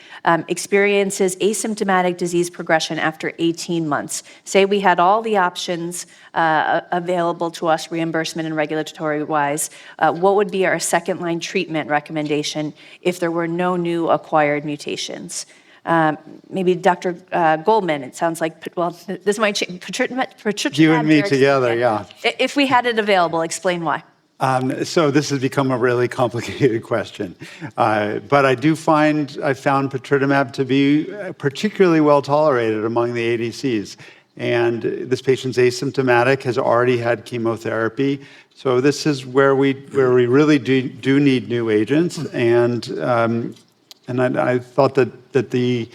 experiences asymptomatic disease progression after 18 months. Say we had all the options available to us, reimbursement and regulatory-wise, what would be our second-line treatment recommendation if there were no new acquired mutations? Maybe Dr. Goldman, it sounds like, well, this might change. You and me together, yeah. If we had it available, explain why. So this has become a really complicated question. But I found patritumab to be particularly well tolerated among the ADCs. And this patient's asymptomatic, has already had chemotherapy. So this is where we really do need new agents. And I thought that the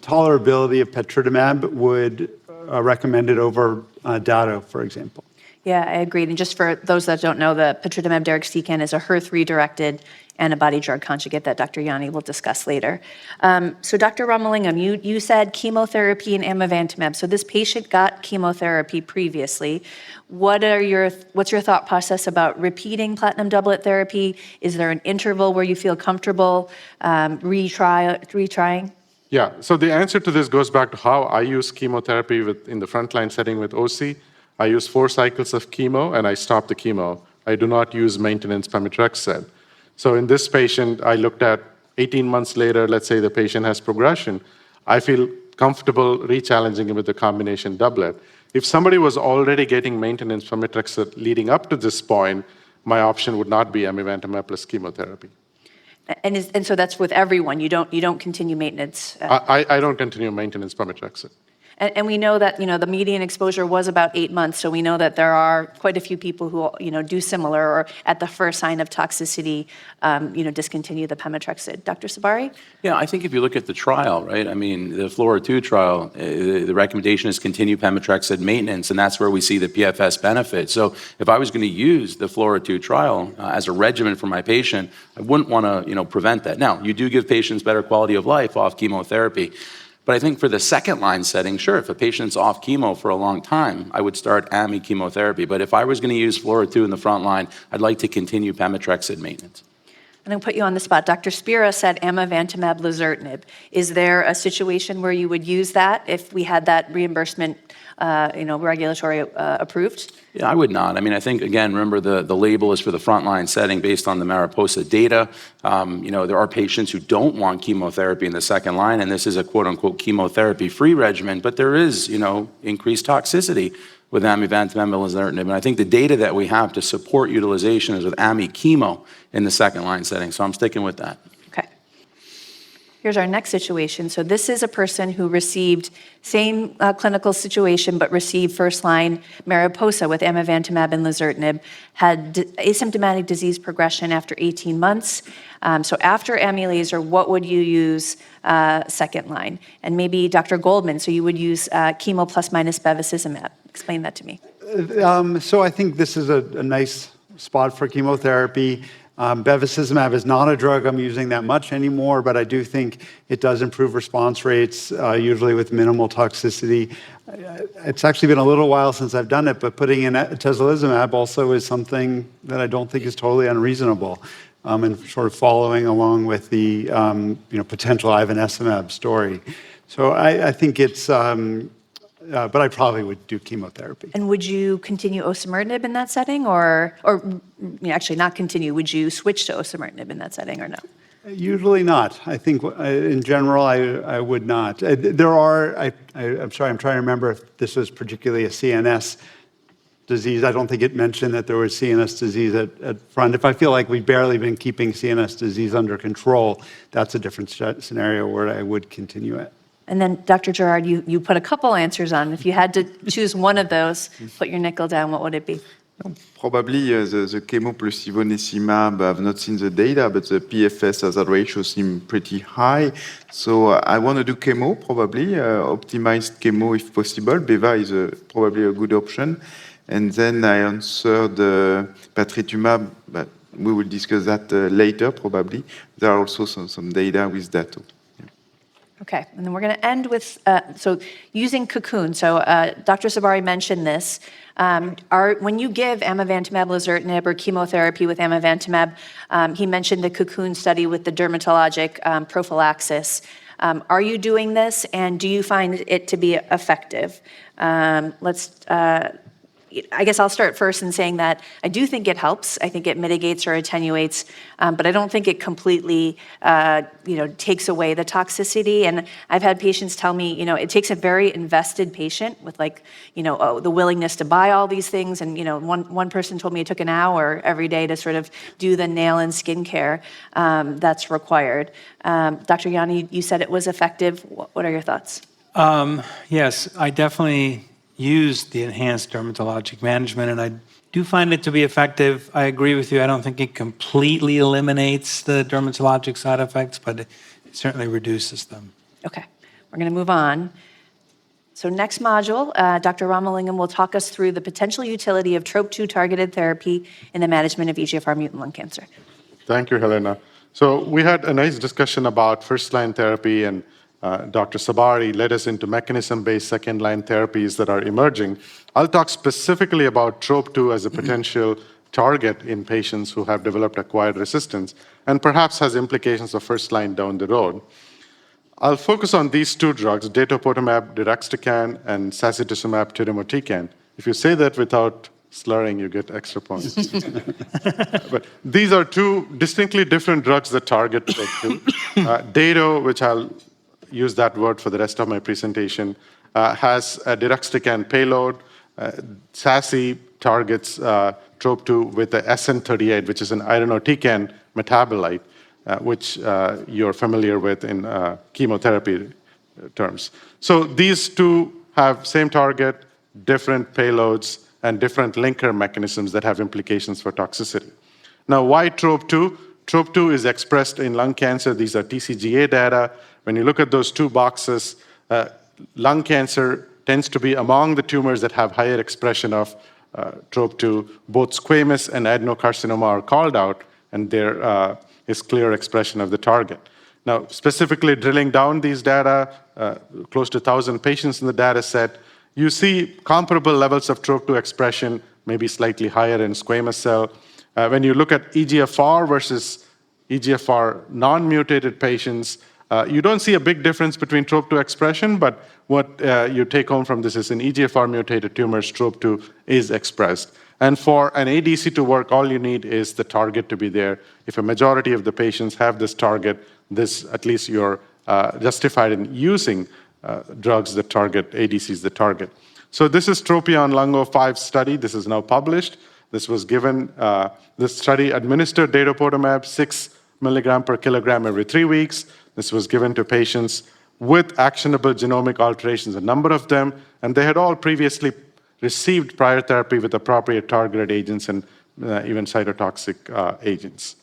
tolerability of patritumab would recommend it over Dato, for example. Yeah, I agreed. And just for those that don't know, the patritumab deruxtecan is a HER3-directed antibody drug conjugate that Dr. Jänne will discuss later. So Dr. Ramalingam, you said chemotherapy and amivantamab. So this patient got chemotherapy previously. What's your thought process about repeating platinum doublet therapy? Is there an interval where you feel comfortable retrying? Yeah, so the answer to this goes back to how I use chemotherapy in the frontline setting with OC. I use 4 cycles of chemo and I stop the chemo. I do not use maintenance pemetrexed. So in this patient, I looked at 18 months later, let's say the patient has progression. I feel comfortable re-challenging him with the combination doublet. If somebody was already getting maintenance pemetrexed leading up to this point, my option would not be amivantamab plus chemotherapy. And so that's with everyone. You don't continue maintenance. I don't continue maintenance pemetrexed. And we know that, the median exposure was about 8 months, so we know that there are quite a few people who, do similar or at the first sign of toxicity, discontinue the pemetrexed. Dr. Sabari? Yeah, I think if you look at the trial, right, I mean, the FLAURA2 trial, the recommendation is continue pemetrexed maintenance, and that's where we see the PFS benefit. So if I was going to use the FLAURA2 trial as a regimen for my patient, I wouldn't want to, prevent that. Now, you do give patients better quality of life off chemotherapy. But I think for the second-line setting, sure, if a patient's off chemo for a long time, I would start AMI chemotherapy. But if I was going to use FLAURA2 in the front line, I'd like to continue pemetrexed maintenance. I'm going to put you on the spot. Dr. Spira said amivantamab lazertinib. Is there a situation where you would use that if we had that reimbursement, regulatory approved? Yeah, I would not. I mean, I think, again, remember the label is for the frontline setting based on the Mariposa data. There are patients who don't want chemotherapy in the second line, and this is a quote-unquote chemotherapy-free regimen, but there is, increased toxicity with amivantamab and lazertinib. And I think the data that we have to support utilization is with ami chemo in the second line setting, so I'm sticking with that. Okay. Here's our next situation. So this is a person who received same clinical situation, but received first-line Mariposa with amivantamab and lazertinib, had asymptomatic disease progression after 18 months. So after ami laser, what would you use second line? And maybe Dr. Goldman, so you would use chemo plus minus bevacizumab. Explain that to me. So I think this is a nice spot for chemotherapy. Bevacizumab is not a drug I'm using that much anymore, but I do think it does improve response rates, usually with minimal toxicity. It's actually been a little while since I've done it, but putting in atezolizumab also is something that I don't think is totally unreasonable, and sort of following along with the potential ivonescimab story. So I think it's... but I probably would do chemotherapy. And would you continue osimertinib in that setting, or actually not continue? Would you switch to osimertinib in that setting, or no? Usually not. I think in general, I would not. I'm sorry, I'm trying to remember if this was particularly a CNS disease. I don't think it mentioned that there was CNS disease at front. If I feel like we've barely been keeping CNS disease under control, that's a different scenario where I would continue it. And then, Dr. Girard, you put a couple answers on. If you had to choose one of those, put your nickel down, what would it be? Probably the chemo plus ivonescimab, I've not seen the data, but the PFS hazard ratio seem pretty high. So I want to do chemo, probably, optimized chemo if possible. Beva is probably a good option. And then I answered patritumab, but we will discuss that later, probably. There are also some data with that too. Okay, and then we're going to end with, so using Cocoon. So Dr. Sabari mentioned this. When you give amivantamab, lazertinib, or chemotherapy with amivantamab, he mentioned the Cocoon study with the dermatologic prophylaxis. Are you doing this, and do you find it to be effective? I guess I'll start first in saying that I do think it helps. I think it mitigates or attenuates, but I don't think it completely, takes away the toxicity. And I've had patients tell me, it takes a very invested patient with the willingness to buy all these things. And, one person told me it took an hour every day to sort of do the nail and skin care that's required. Dr. Jänne, you said it was effective. What are your thoughts? Yes, I definitely use the enhanced dermatologic management, and I do find it to be effective. I agree with you. I don't think it completely eliminates the dermatologic side effects, but it certainly reduces them. Okay, we're going to move on. So next module, Dr. Ramalingam will talk us through the potential utility of TROP2 targeted therapy in the management of EGFR mutant lung cancer. Thank you, Helena. So we had a nice discussion about first-line therapy, and Dr. Sabari led us into mechanism-based second-line therapies that are emerging. I'll talk specifically about TROP2 as a potential target in patients who have developed acquired resistance and perhaps has implications of first-line down the road. I'll focus on these two drugs, datopotamab deruxtecan and sacituzumab tirumotecan. If you say that without slurring, you get extra points. But these are two distinctly different drugs that target TROP2. Dato, which I'll use that word for the rest of my presentation, has a deruxtecan payload. SASI targets TROP2 with the SN38, which is an irinotecan metabolite, which you're familiar with in chemotherapy terms. So these two have same target, different payloads, and different linker mechanisms that have implications for toxicity. Now, why TROP2? TROP2 is expressed in lung cancer. These are TCGA data. When you look at those two boxes, lung cancer tends to be among the tumors that have higher expression of TROP2. Both squamous and adenocarcinoma are called out, and there is clear expression of the target. Now, specifically drilling down these data, close to 1,000 patients in the data set, you see comparable levels of TROP2 expression, maybe slightly higher in squamous cell. When you look at EGFR versus EGFR non-mutated patients, you don't see a big difference between TROP2 expression, but what you take home from this is in EGFR-mutated tumors, TROP2 is expressed. And for an ADC to work, all you need is the target to be there. If a majority of the patients have this target, at least you're justified in using drugs that target ADCs that target. So this is TROPION-Lung05 study. This is now published. This was given, this study administered datopotamab 6 milligram per kilogram every 3 weeks. This was given to patients with actionable genomic alterations, a number of them, and they had all previously received prior therapy with appropriate targeted agents and even cytotoxic agents.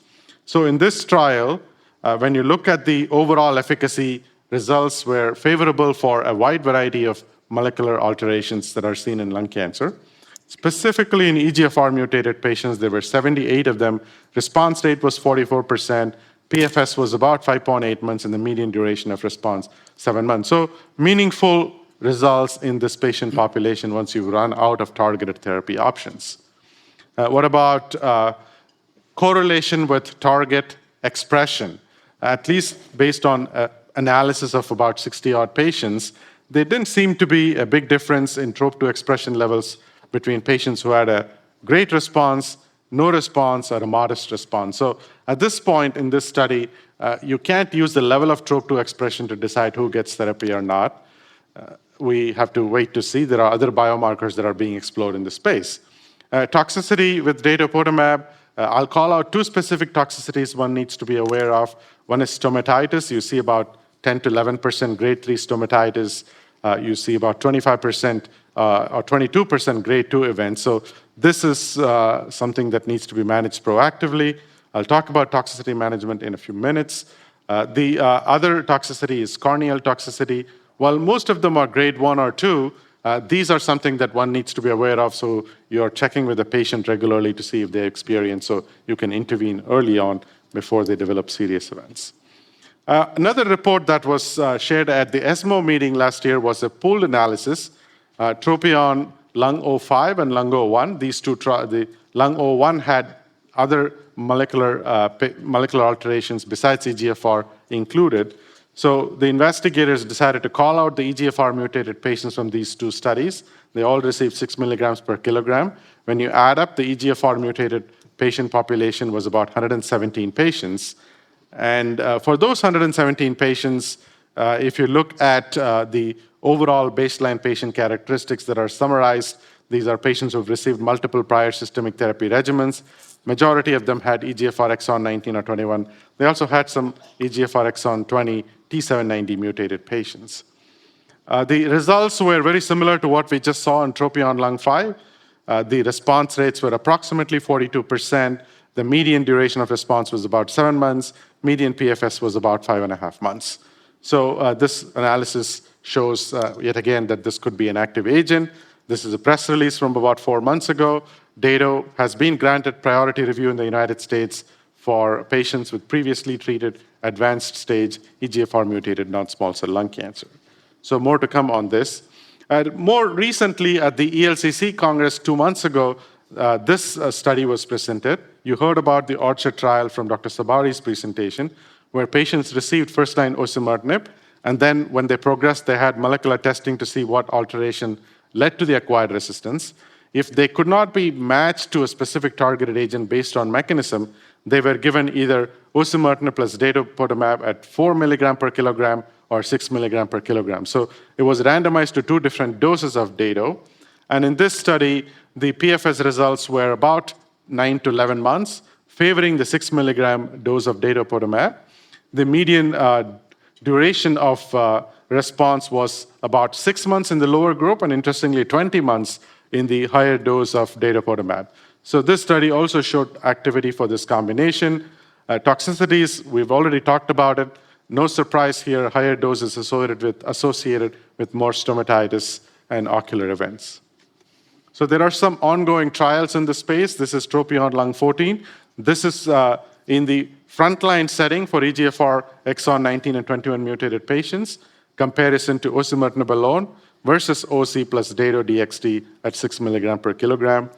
So in this trial, when you look at the overall efficacy, results were favorable for a wide variety of molecular alterations that are seen in lung cancer. Specifically in EGFR-mutated patients, there were 78 of them. Response rate was 44%. PFS was about 5.8 months, and the median duration of response, 7 months. So meaningful results in this patient population once you run out of targeted therapy options. What about correlation with target expression? At least based on analysis of about 60-odd patients, there didn't seem to be a big difference in TROP2 expression levels between patients who had a great response, no response, or a modest response. So at this point in this study, you can't use the level of TROP2 expression to decide who gets therapy or not. We have to wait to see. There are other biomarkers that are being explored in the space. Toxicity with datopotamab, I'll call out two specific toxicities one needs to be aware of. One is stomatitis. You see about 10 to 11% grade 3 stomatitis. You see about 25% or 22% grade 2 events. So this is something that needs to be managed proactively. I'll talk about toxicity management in a few minutes. The other toxicity is corneal toxicity. While most of them are grade 1 or 2, these are something that one needs to be aware of, so you're checking with the patient regularly to see if they experience, so you can intervene early on before they develop serious events. Another report that was shared at the ESMO meeting last year was a pooled analysis, Tropion Lung 05 and Lung 01. These two, the Lung 01 had other molecular alterations besides EGFR included. So the investigators decided to call out the EGFR mutated patients from these two studies. They all received 6 milligrams per kilogram. When you add up, the EGFR mutated patient population was about 117 patients. And for those 117 patients, if you look at the overall baseline patient characteristics that are summarized, these are patients who've received multiple prior systemic therapy regimens. Majority of them had EGFR exon 19 or 21. They also had some EGFR exon 20 T790 mutated patients. The results were very similar to what we just saw in Tropion Lung 5. The response rates were approximately 42%. The median duration of response was about 7 months. Median PFS was about 5.5 months. So this analysis shows, yet again, that this could be an active agent. This is a press release from about 4 months ago. Dato has been granted priority review in the United States for patients with previously treated advanced stage EGFR mutated non-small cell lung cancer. So more to come on this. More recently at the ELCC Congress 2 months ago, this study was presented. You heard about the Orchard trial from Dr. Sabari's presentation, where patients received first-line osimertinib, and then when they progressed, they had molecular testing to see what alteration led to the acquired resistance. If they could not be matched to a specific targeted agent based on mechanism, they were given either osimertinib plus datopotamab at 4 milligram per kilogram or 6 milligram per kilogram. So it was randomized to 2 different doses of dato. And in this study, the PFS results were about 9 to 11 months, favoring the 6 milligram dose of datopotamab. The median duration of response was about 6 months in the lower group, and interestingly, 20 months in the higher dose of datopotamab. So this study also showed activity for this combination. Toxicities, we've already talked about it. No surprise here, higher doses associated with more stomatitis and ocular events. So there are some ongoing trials in the space. This is Tropion Lung 14. This is in the frontline setting for EGFR exon 19 and 21 mutated patients, comparison to osimertinib alone versus OC plus Dato-DXd at 6 milligram per kilogram,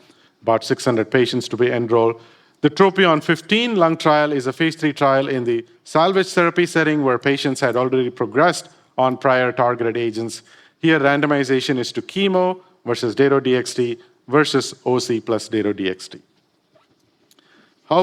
about 600 patients to be enrolled. The Tropion 15 lung trial is a phase 3 trial in the salvage therapy setting where patients had already progressed on prior targeted agents. Here, randomization is to chemo versus Dato-DXd versus OC plus Dato-DXd. How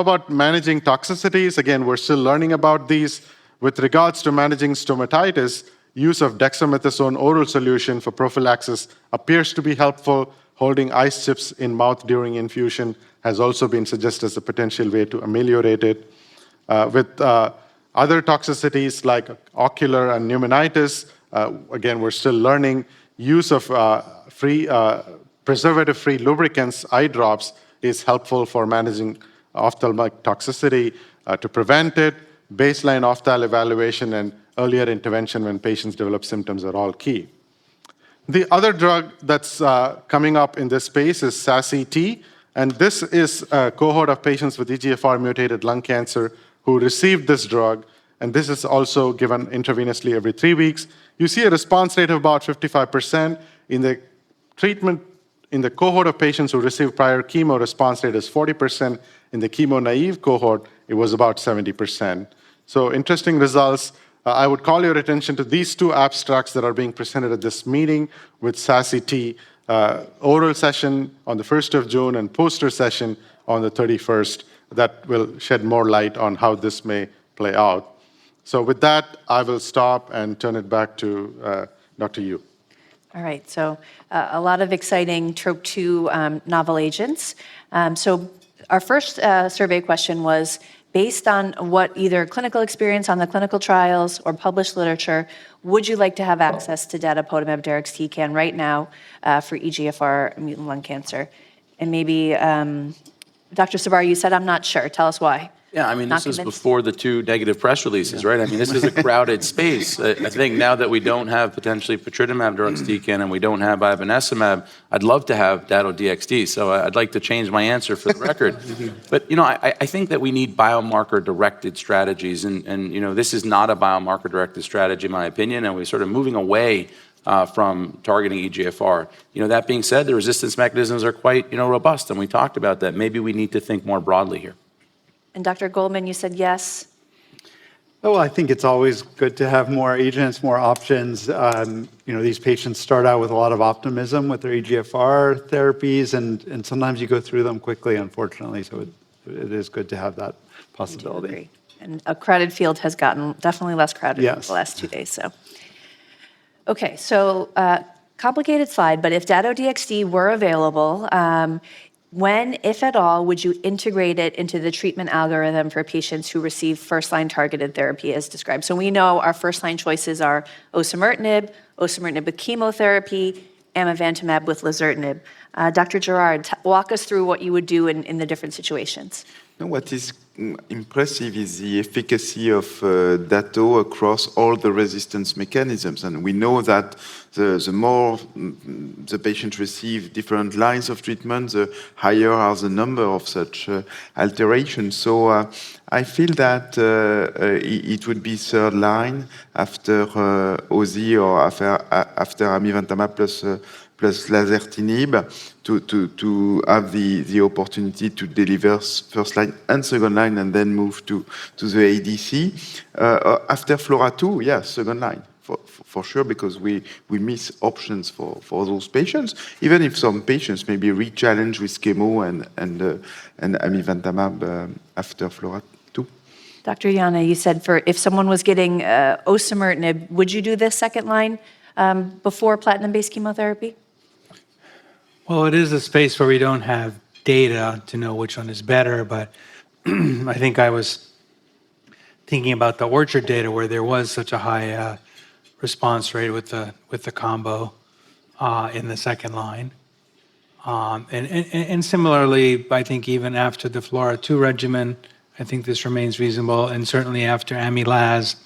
about managing toxicities? Again, we're still learning about these. With regards to managing stomatitis, use of dexamethasone oral solution for prophylaxis appears to be helpful. Holding ice chips in mouth during infusion has also been suggested as a potential way to ameliorate it. With other toxicities like ocular and pneumonitis, again, we're still learning. Use of preservative-free lubricants, eye drops, is helpful for managing ophthalmic toxicity. To prevent it, baseline ophthal evaluation and earlier intervention when patients develop symptoms are all key. The other drug that's coming up in this space is Sasi-T, and this is a cohort of patients with EGFR-mutated lung cancer who received this drug, and this is also given intravenously every 3 weeks. You see a response rate of about 55%. In the treatment, in the cohort of patients who received prior chemo, response rate is 40%. In the chemo-naive cohort, it was about 70%. So interesting results. I would call your attention to these 2 abstracts that are being presented at this meeting with Sasi-T, oral session on the 1st of June and poster session on the 31st that will shed more light on how this may play out. So with that, I will stop and turn it back to Dr. Yu. All right, so a lot of exciting TROP2 novel agents. So our first survey question was, based on what either clinical experience on the clinical trials or published literature, would you like to have access to datopotamab deruxtecan right now for EGFR mutant lung cancer? And maybe, Dr. Sabari, you said, I'm not sure. Tell us why. Yeah, I mean, Not this is convinced? before the 2 negative press releases, right? I mean, this is a crowded space. I think now that we don't have potentially patritumab deruxtecan and we don't have ivonescimab, I'd love to have Dato-DXd. So I'd like to change my answer for the record. But, I think that we need biomarker-directed strategies. And, this is not a biomarker-directed strategy, in my opinion, and we're sort of moving away from targeting EGFR. That being said, the resistance mechanisms are quite, robust, and we talked about that. Maybe we need to think more broadly here. And Dr. Goldman, you said yes. Well, I think it's always good to have more agents, more options. These patients start out with a lot of optimism with their EGFR therapies, and sometimes you go through them quickly, unfortunately. So it is good to have that possibility. Agree. And a crowded field has gotten definitely less crowded in Yes. the last 2 days. So, okay, so complicated slide, but if Dato-DXd were available, when, if at all, would you integrate it into the treatment algorithm for patients who receive first-line targeted therapy as described? So we know our first-line choices are osimertinib with chemotherapy, amivantamab with lazertinib. Dr. Girard, walk us through what you would do in the different situations. What is impressive is the efficacy of Dato across all the resistance mechanisms. And we know that the more the patient receive different lines of treatment, the higher are the number of such alterations. So I feel that it would be third line after OSI or after amivantamab plus lazertinib to have the opportunity to deliver first line and second line and then move to the ADC. After FLAURA2, yes, second line, for sure, because we miss options for those patients, even if some patients may be re-challenged with chemo and amivantamab after FLAURA2. Dr. Jänne, you said if someone was getting osimertinib, would you do this second line before platinum-based chemotherapy? Well, it is a space where we don't have data to know which one is better, but I think I was thinking about the Orchard data where there was such a high response rate with the combo in the second line. And similarly, I think even after the FLAURA2 regimen, I think this remains reasonable, and certainly after Ami-Laz,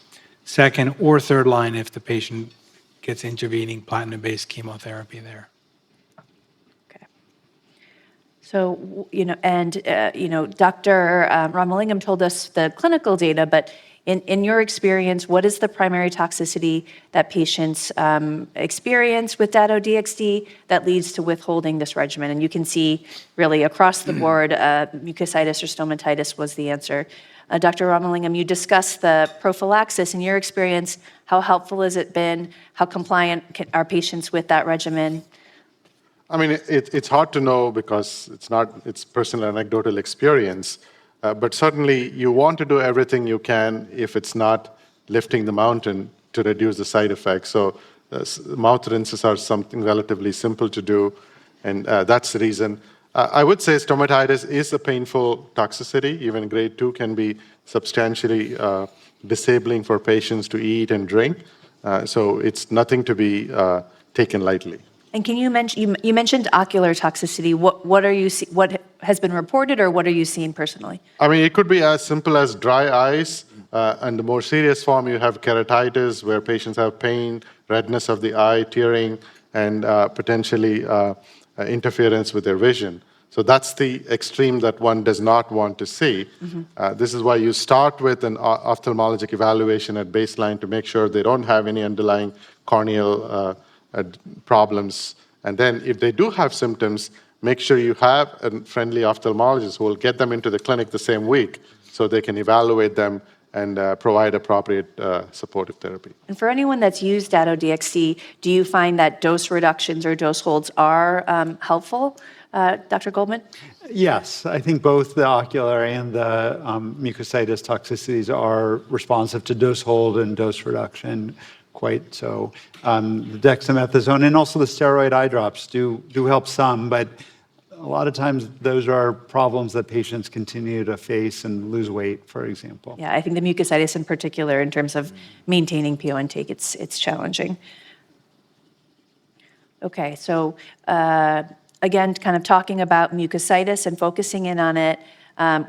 second or third line if the patient gets intervening platinum-based chemotherapy there. So, Dr. Ramalingam told us the clinical data, but in your experience, what is the primary toxicity that patients experience with Dato-DXd that leads to withholding this regimen? And you can see really across the board, mucositis or stomatitis was the answer. Dr. Ramalingam, you discussed the prophylaxis. In your experience, how helpful has it been? How compliant are patients with that regimen? I mean, it's hard to know because it's personal anecdotal experience, but certainly you want to do everything you can if it's not lifting the mountain to reduce the side effects. So mouth rinses are something relatively simple to do, and that's the reason. I would say stomatitis is a painful toxicity. Even grade 2 can be substantially disabling for patients to eat and drink. So it's nothing to be taken lightly. And can you mentioned ocular toxicity. What has been reported, or what are you seeing personally? I mean, it could be as simple as dry eyes, and the more serious form, you have keratitis, where patients have pain, redness of the eye, tearing, and potentially interference with their vision. So that's the extreme that one does not want to see. Mm-hmm. This is why you start with an ophthalmologic evaluation at baseline to make sure they don't have any underlying corneal problems. And then if they do have symptoms, make sure you have a friendly ophthalmologist who will get them into the clinic the same week so they can evaluate them and provide appropriate supportive therapy. And for anyone that's used Dato-DXd, do you find that dose reductions or dose holds are helpful? Dr. Goldman? Yes, I think both the ocular and the mucositis toxicities are responsive to dose hold and dose reduction. Quite so. The dexamethasone and also the steroid eye drops do help some, but a lot of times those are problems that patients continue to face and lose weight, for example. Yeah, I think the mucositis in particular, in terms of maintaining PO intake, it's challenging. Okay, so again, kind of talking about mucositis and focusing in on it,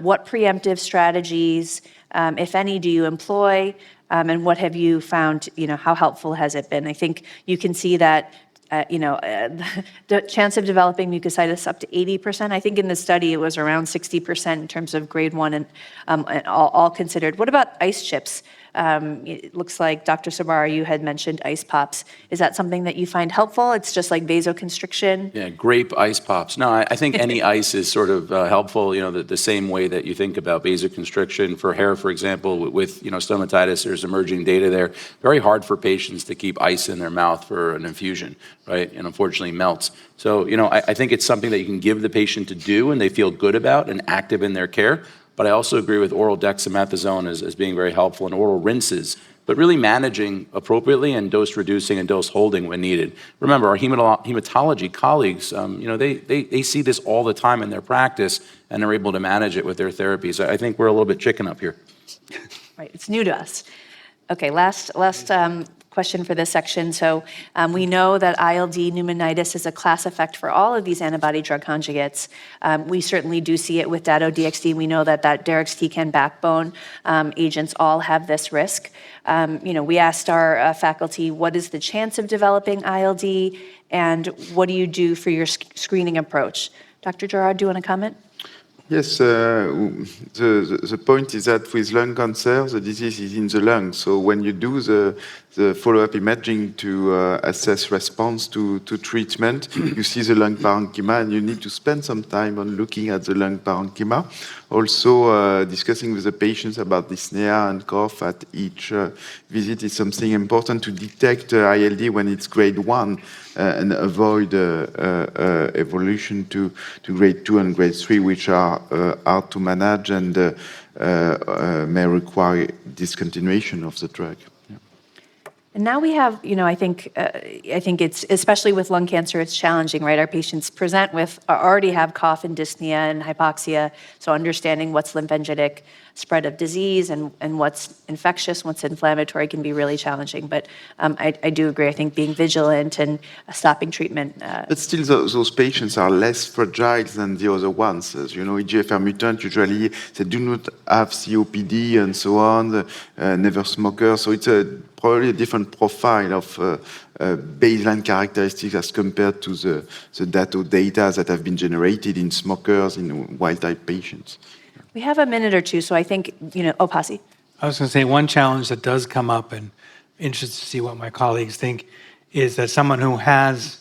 what preemptive strategies, if any, do you employ, and what have you found, how helpful has it been? I think you can see that, the chance of developing mucositis up to 80%. I think in the study it was around 60% in terms of grade 1 and all considered. What about ice chips? It looks like Dr. Sabari, you had mentioned ice pops. Is that something that you find helpful? It's just like vasoconstriction? Yeah, grape ice pops. No, I think any ice is sort of helpful, the same way that you think about vasoconstriction for hair, for example, with stomatitis, there's emerging data there. Very hard for patients to keep ice in their mouth for an infusion, right? And unfortunately melts. So, I think it's something that you can give the patient to do and they feel good about and active in their care. But I also agree with oral dexamethasone as being very helpful and oral rinses, but really managing appropriately and dose reducing and dose holding when needed. Remember, our hematology colleagues, they see this all the time in their practice and are able to manage it with their therapies. I think we're a little bit chicken up here. Right, it's new to us. Okay, last question for this section. So we know that ILD pneumonitis is a class effect for all of these antibody drug conjugates. We certainly do see it with Dato-DXd. We know that DARXT backbone agents all have this risk. We asked our faculty, what is the chance of developing ILD, and what do you do for your screening approach? Dr. Girard, do you want to comment? Yes, the point is that with lung cancer, the disease is in the lung. So when you do the follow-up imaging to assess response to treatment, you see the lung parenchyma, and you need to spend some time on looking at the lung parenchyma. Also, discussing with the patients about dyspnea and cough at each visit is something important to detect ILD when it's grade 1 and avoid evolution to grade 2 and grade 3, which are hard to manage and may require discontinuation of the drug. And now we have, I think it's, especially with lung cancer, it's challenging, right? Our patients present with, already have cough and dyspnea and hypoxia, so understanding what's lymphangitic spread of disease and what's infectious, what's inflammatory can be really challenging. But I do agree, I think being vigilant and stopping treatment. But still, those patients are less fragile than the other ones. As you know, EGFR mutant, usually they do not have COPD and so on, never smokers, so it's probably a different profile of baseline characteristics as compared to the data that have been generated in smokers, in wild-type patients. We have a minute or two, so I think, Pasi. I was going to say one challenge that does come up, and interested to see what my colleagues think, is that someone who has,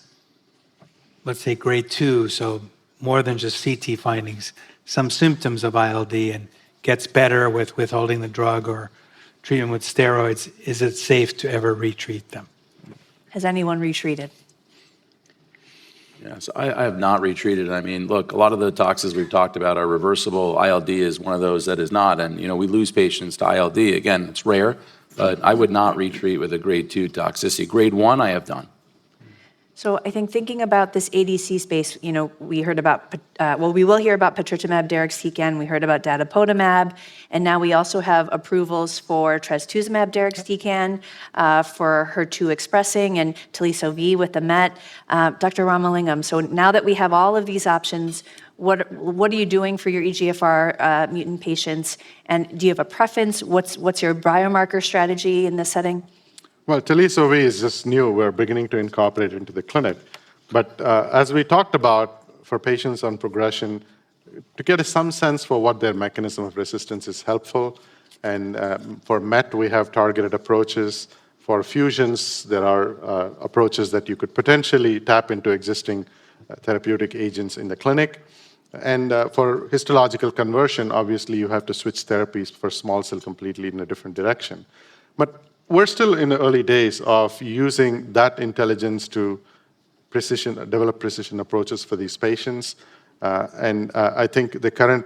let's say, grade 2, so more than just CT findings, some symptoms of ILD and gets better with withholding the drug or treatment with steroids, is it safe to ever retreat them? Has anyone retreated? Yes, I have not retreated. I mean, look, a lot of the toxins we've talked about are reversible. ILD is one of those that is not, and we lose patients to ILD. Again, it's rare, but I would not retreat with a grade 2 toxicity. Grade 1, I have done. So I think thinking about this ADC space, we heard about, we will hear about patritumab deruxtecan, we heard about datopotamab, and now we also have approvals for trastuzumab deruxtecan for HER2 expressing and Teliso-V with the MET. Dr. Ramalingam, so now that we have all of these options, what are you doing for your EGFR mutant patients, and do you have a preference? What's your biomarker strategy in this setting? Well, Teliso-V is just new. We're beginning to incorporate it into the clinic. But as we talked about, for patients on progression, to get some sense for what their mechanism of resistance is helpful. And for MET, we have targeted approaches. For fusions, there are approaches that you could potentially tap into existing therapeutic agents in the clinic. And for histological conversion, obviously, you have to switch therapies for small cell completely in a different direction. But we're still in the early days of using that intelligence to develop precision approaches for these patients. And I think the current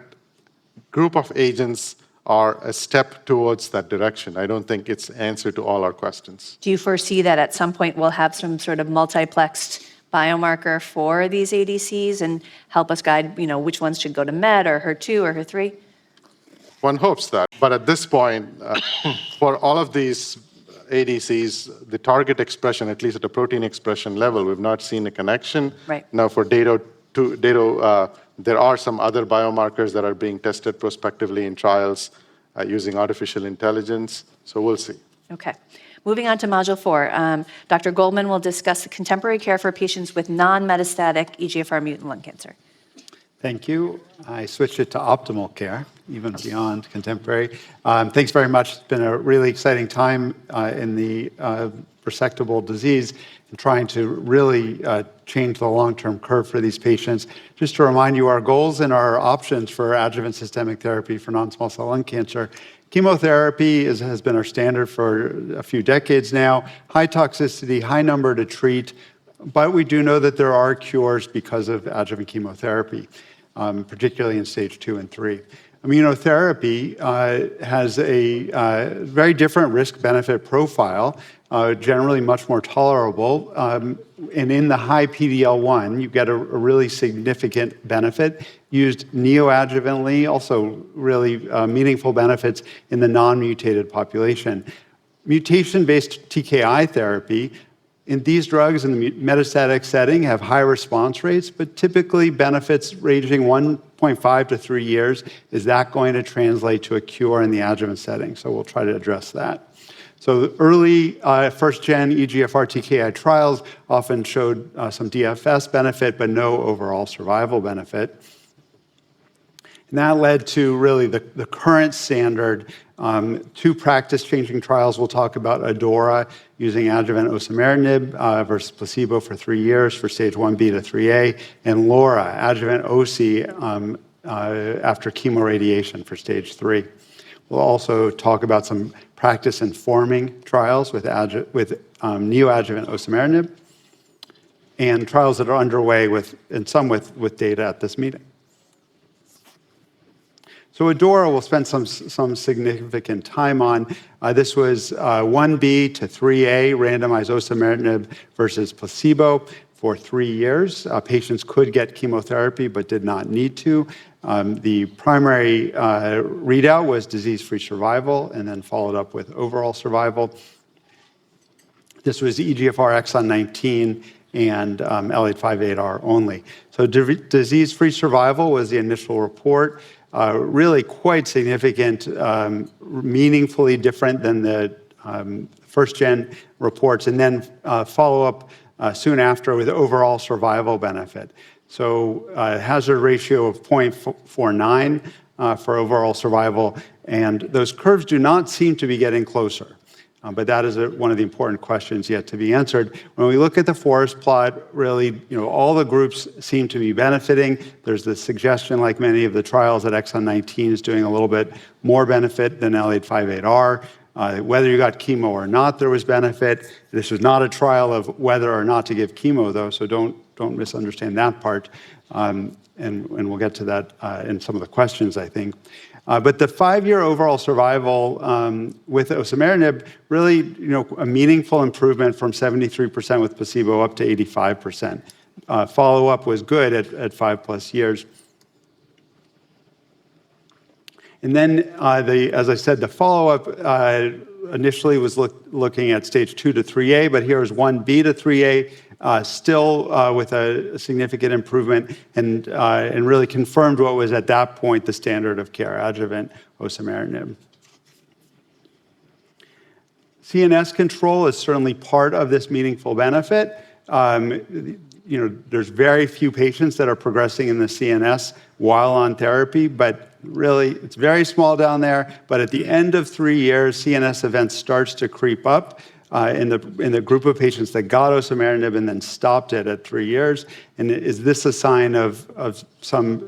group of agents are a step towards that direction. I don't think it's the answer to all our questions. Do you foresee that at some point we'll have some sort of multiplexed biomarker for these ADCs and help us guide, which ones should go to MET or HER2 or HER3? One hopes that. But at this point, for all of these ADCs, the target expression, at least at a protein expression level, we've not seen a connection. Right. Now, for data, there are some other biomarkers that are being tested prospectively in trials using artificial intelligence. So we'll see. Okay. Moving on to Module 4, Dr. Goldman will discuss the contemporary care for patients with non-metastatic EGFR mutant lung cancer. Thank you. I switched it to optimal care, even beyond contemporary. Thanks very much. It's been a really exciting time in the resectable disease and trying to really change the long-term curve for these patients. Just to remind you, our goals and our options for adjuvant systemic therapy for non-small cell lung cancer. Chemotherapy has been our standard for a few decades now. High toxicity, high number to treat, but we do know that there are cures because of adjuvant chemotherapy, particularly in stage 2 and 3. Immunotherapy has a very different risk-benefit profile, generally much more tolerable. And in the high PD-L1, you get a really significant benefit. Used neoadjuvantly, also really meaningful benefits in the non-mutated population. Mutation-based TKI therapy, in these drugs in the metastatic setting have high response rates, but typically benefits ranging 1.5 to 3 years. Is that going to translate to a cure in the adjuvant setting? So we'll try to address that. So early first-gen EGFR TKI trials often showed some DFS benefit, but no overall survival benefit. And that led to really the current standard, 2 practice-changing trials. We'll talk about ADAURA using adjuvant osimertinib versus placebo for 3 years for stage 1B to 3A, and LAURA, adjuvant OC after chemoradiation for stage 3. We'll also talk about some practice-informing trials with neoadjuvant osimertinib and trials that are underway and some with data at this meeting. So ADAURA we'll spend some significant time on. This was 1B to 3A randomized osimertinib versus placebo for 3 years. Patients could get chemotherapy but did not need to. The primary readout was disease-free survival and then followed up with overall survival. This was EGFR exon 19 and L858R only. So disease-free survival was the initial report. Really quite significant, meaningfully different than the first-gen reports, and then follow up soon after with overall survival benefit. So hazard ratio of 0.49 for overall survival, and those curves do not seem to be getting closer. But that is one of the important questions yet to be answered. When we look at the forest plot, really, all the groups seem to be benefiting. There's the suggestion, like many of the trials, that exon 19 is doing a little bit more benefit than L858R. Whether you got chemo or not, there was benefit. This was not a trial of whether or not to give chemo, though, so don't misunderstand that part. And we'll get to that in some of the questions, I think. But the 5-year overall survival with osimertinib, really, a meaningful improvement from 73% with placebo up to 85%. Follow-up was good at 5+ years. And then, as I said, the follow-up initially was looking at stage 2 to 3A, but here is 1B to 3A, still with a significant improvement and really confirmed what was at that point the standard of care, adjuvant osimertinib. CNS control is certainly part of this meaningful benefit. There's very few patients that are progressing in the CNS while on therapy, but really it's very small down there. But at the end of 3 years, CNS events starts to creep up in the group of patients that got osimertinib and then stopped it at 3 years. And is this a sign of some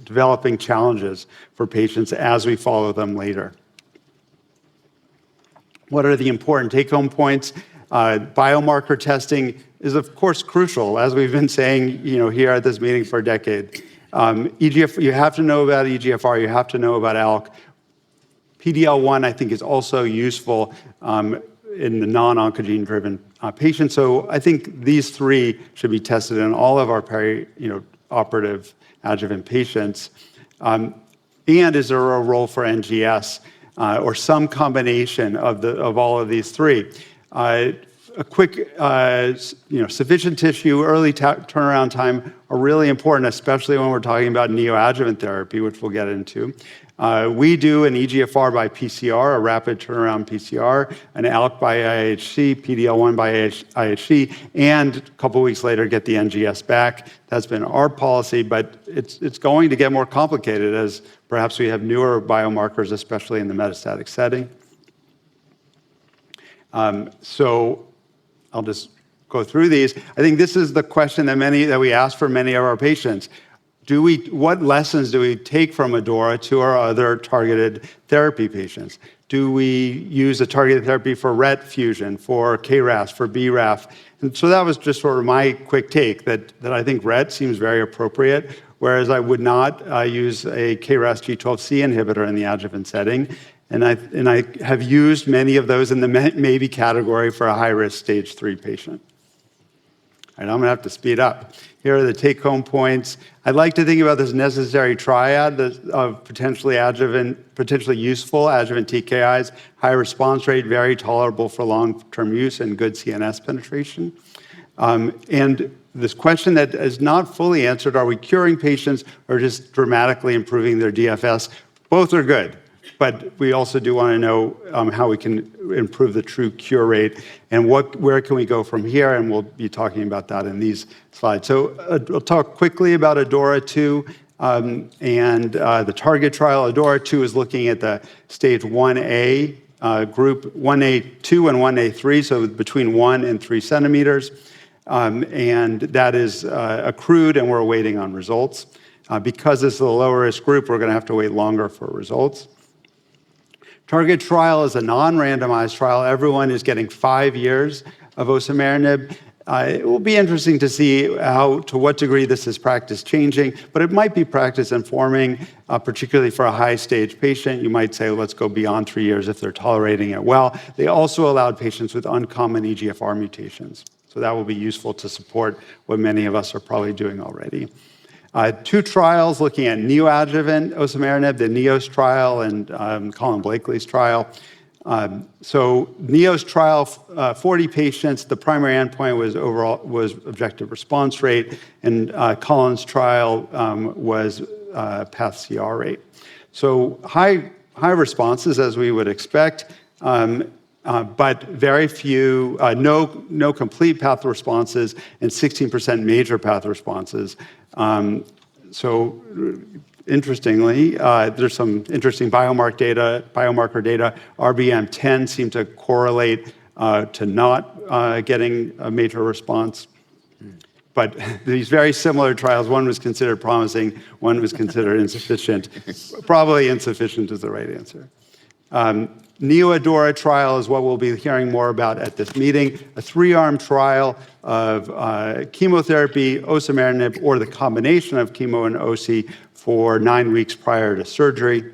developing challenges for patients as we follow them later? What are the important take-home points? Biomarker testing is, of course, crucial, as we've been saying, here at this meeting for a decade. EGFR, you have to know about EGFR, you have to know about ALK. PD-L1, I think, is also useful in the non-oncogene-driven patients. So I think these three should be tested in all of our operative adjuvant patients. And is there a role for NGS or some combination of all of these three? A quick, sufficient tissue, early turnaround time are really important, especially when we're talking about neoadjuvant therapy, which we'll get into. We do an EGFR by PCR, a rapid turnaround PCR, an ALK by IHC, PD-L1 by IHC, and a couple weeks later get the NGS back. That's been our policy, but it's going to get more complicated as perhaps we have newer biomarkers, especially in the metastatic setting. So I'll just go through these. I think this is the question that we ask for many of our patients. What lessons do we take from ADAURA to our other targeted therapy patients? Do we use a targeted therapy for RET fusion, for KRAS, for BRAF? And so that was just sort of my quick take, that I think RET seems very appropriate, whereas I would not use a KRAS G12C inhibitor in the adjuvant setting. And I have used many of those in the maybe category for a high-risk stage 3 patient. All right, I'm going to have to speed up. Here are the take-home points. I'd like to think about this necessary triad of potentially useful adjuvant TKIs, high response rate, very tolerable for long-term use, and good CNS penetration. And this question that is not fully answered, are we curing patients or just dramatically improving their DFS? Both are good. But we also do want to know how we can improve the true cure rate and where can we go from here, and we'll be talking about that in these slides. So I'll talk quickly about ADAURA 2 and the target trial. ADAURA 2 is looking at the stage 1A group, 1A2 and 1A3, so between 1 and 3 centimeters. And that is accrued, and we're waiting on results. Because this is a lower-risk group, we're going to have to wait longer for results. Target trial is a non-randomized trial. Everyone is getting 5 years of osimertinib. It will be interesting to see to what degree this is practice changing, but it might be practice informing, particularly for a high-stage patient. You might say, let's go beyond 3 years if they're tolerating it well. They also allowed patients with uncommon EGFR mutations. So that will be useful to support what many of us are probably doing already. 2 trials looking at neoadjuvant osimertinib, the NEOS trial and Colin Blakely's trial. So NEOS trial, 40 patients. The primary endpoint was objective response rate, and Colin's trial was path CR rate. So high responses, as we would expect, but very few, no complete path responses, and 16% major path responses. So interestingly, there's some interesting biomarker data. RBM10 seemed to correlate to not getting a major response. But these very similar trials, one was considered promising, one was considered insufficient. Probably insufficient is the right answer. NeoADAURA trial is what we'll be hearing more about at this meeting, a 3-arm trial of chemotherapy, osimertinib, or the combination of chemo and OC for 9 weeks prior to surgery.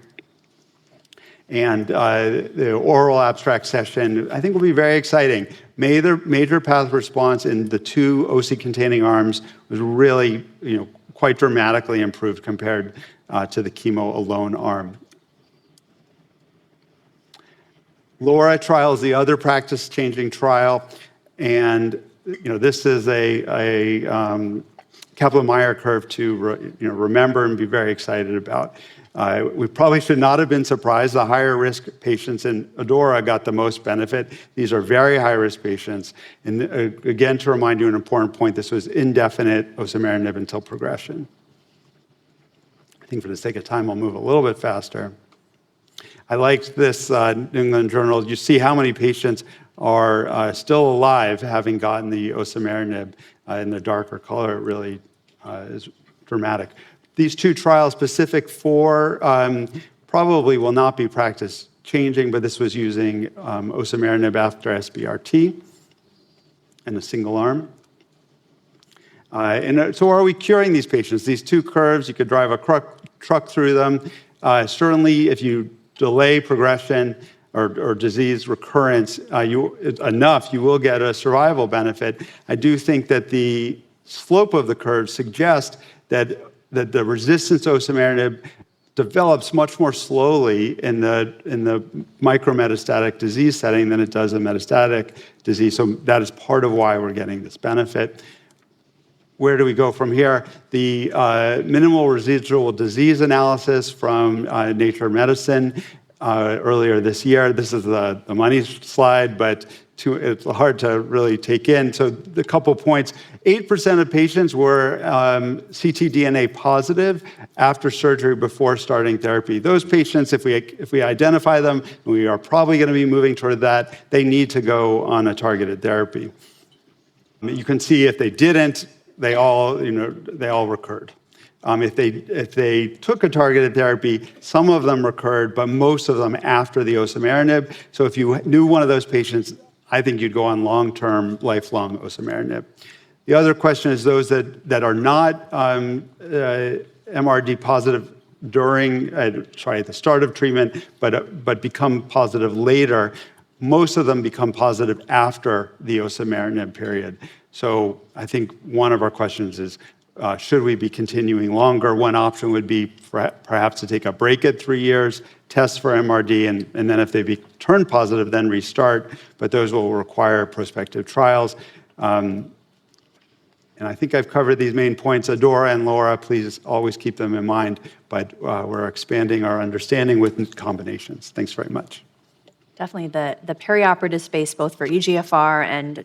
And the oral abstract session, I think, will be very exciting. Major path response in the 2 OC-containing arms was really, quite dramatically improved compared to the chemo alone arm. LAURA trial is the other practice-changing trial, and this is a Kaplan-Meier curve to remember and be very excited about. We probably should not have been surprised. The higher-risk patients in ADAURA got the most benefit. These are very high-risk patients. And again, to remind you an important point, this was indefinite osimertinib until progression. I think for the sake of time, I'll move a little bit faster. I liked this New England Journal. You see how many patients are still alive having gotten the osimertinib in the darker color. It really is dramatic. These 2 trials, Pacific 4, probably will not be practice changing, but this was using osimertinib after SBRT in a single arm. So are we curing these patients? These 2 curves, you could drive a truck through them. Certainly, if you delay progression, or disease recurrence enough, you will get a survival benefit. I do think that the slope of the curve suggests that the resistance to osimertinib develops much more slowly in the micrometastatic disease setting than it does in metastatic disease. So that is part of why we're getting this benefit. Where do we go from here? The minimal residual disease analysis from Nature Medicine earlier this year. This is the money slide, but it's hard to really take in. So a couple points. 8% of patients were ctDNA positive after surgery before starting therapy. Those patients, if we identify them, we are probably going to be moving toward that, they need to go on a targeted therapy. You can see if they didn't, they all recurred. If they took a targeted therapy, some of them recurred, but most of them after the osimertinib. So if you knew one of those patients, I think you'd go on long-term, lifelong osimertinib. The other question is those that are not MRD positive during, at the start of treatment, but become positive later. Most of them become positive after the osimertinib period. So I think one of our questions is, should we be continuing longer? One option would be perhaps to take a break at 3 years, test for MRD, and then if they turn positive, then restart. But those will require prospective trials. And I think I've covered these main points. Adora and Laura, please always keep them in mind. But we're expanding our understanding with combinations. Thanks very much. Definitely the perioperative space, both for EGFR and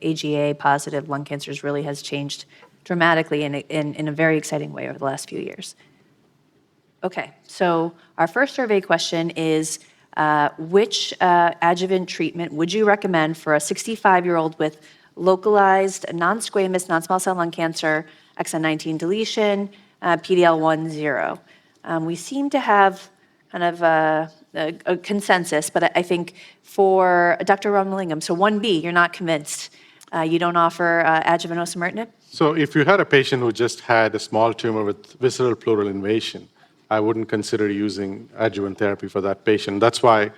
AGA positive lung cancers, really has changed dramatically in a very exciting way over the last few years. Okay, so our first survey question is, which adjuvant treatment would you recommend for a 65-year-old with localized non-squamous non-small cell lung cancer, exon 19 deletion, PD-L1 0? We seem to have kind of a consensus, but I think for Dr. Ramalingam, so 1B, you're not convinced. You don't offer adjuvant osimertinib? So if you had a patient who just had a small tumor with visceral pleural invasion, I wouldn't consider using adjuvant therapy for that patient. That's why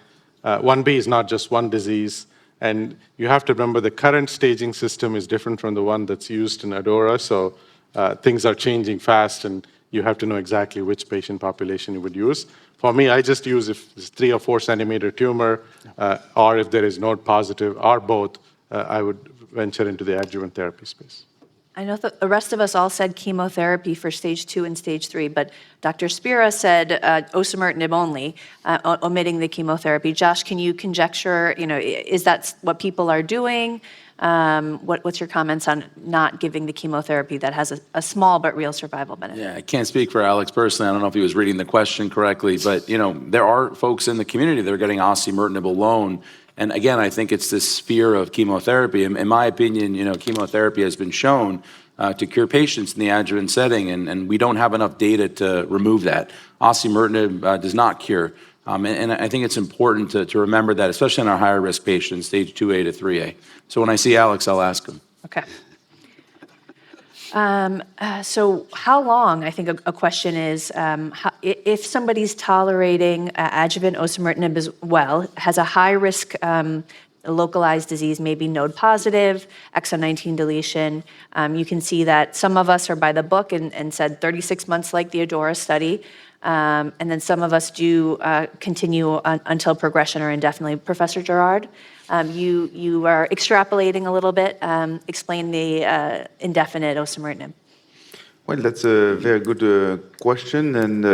1B is not just one disease. And you have to remember the current staging system is different from the one that's used in ADORA. So things are changing fast, and you have to know exactly which patient population you would use. For me, I just use if it's 3 or 4 centimeter tumor, or if there is node positive, or both, I would venture into the adjuvant therapy space. I know that the rest of us all said chemotherapy for stage 2 and stage 3, but Dr. Spira said osimertinib only, omitting the chemotherapy. Josh, can you conjecture, is that what people are doing? What's your comments on not giving the chemotherapy that has a small but real survival benefit? Yeah, I can't speak for Alex personally. I don't know if he was reading the question correctly, but there are folks in the community that are getting osimertinib alone. And again, I think it's this fear of chemotherapy. In my opinion, chemotherapy has been shown to cure patients in the adjuvant setting, and we don't have enough data to remove that. Osimertinib does not cure. And I think it's important to remember that, especially in our higher risk patients, stage 2A to 3A. So when I see Alex, I'll ask him. Okay. So how long, I think a question is, if somebody's tolerating adjuvant osimertinib as well, has a high risk localized disease, maybe node positive, exon 19 deletion, you can see that some of us are by the book and said 36 months like the ADORA study, and then some of us do continue until progression or indefinitely. Professor Girard, you are extrapolating a little bit. Explain the indefinite osimertinib. Well, that's a very good question. And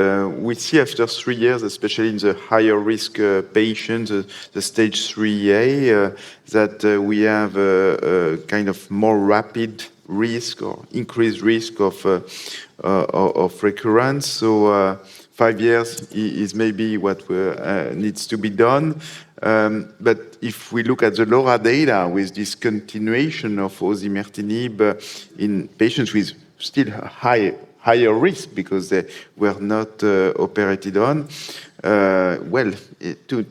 we see after 3 years, especially in the higher risk patients, the stage 3A, that we have a kind of more rapid risk or increased risk of recurrence. So 5 years is maybe what needs to be done. But if we look at the LAURA data with discontinuation of osimertinib in patients with still high higher risk because they were not operated on.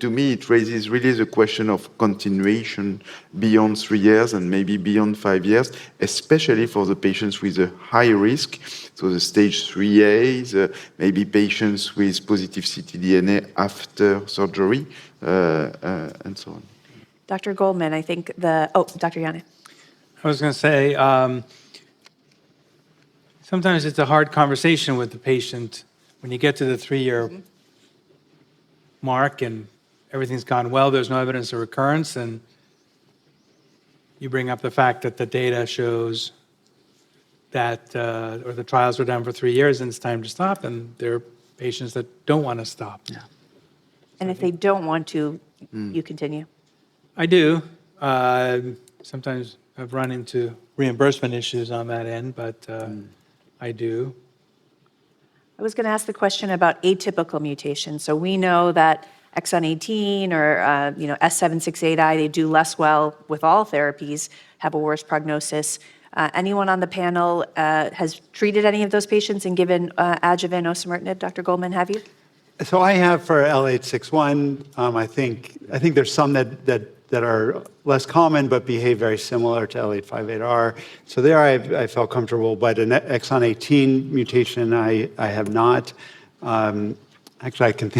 To me, it raises really the question of continuation beyond 3 years and maybe beyond 5 years, especially for the patients with a high risk, so the stage 3As, maybe patients with positive ctDNA after surgery, and so on. Dr. Goldman, I think Dr. Jänne. I was going to say, sometimes it's a hard conversation with the patient when you get to the 3-year mark and everything's gone well, there's no evidence of recurrence, and you bring up the fact that the data shows that, or the trials were done for 3 years and it's time to stop, and there are patients that don't want to stop. Yeah. And if they don't want to, you continue. I do. Sometimes I've run into reimbursement issues on that end, but I do. I was going to ask the question about atypical mutations. So we know that exon 18 or S768I, they do less well with all therapies, have a worse prognosis. Anyone on the panel has treated any of those patients and given adjuvant osimertinib? Dr. Goldman, have you? So I have for L861. I think there's some that are less common but behave very similar to L858R. So there I felt comfortable, but an exon 18 mutation I have not. Actually, I can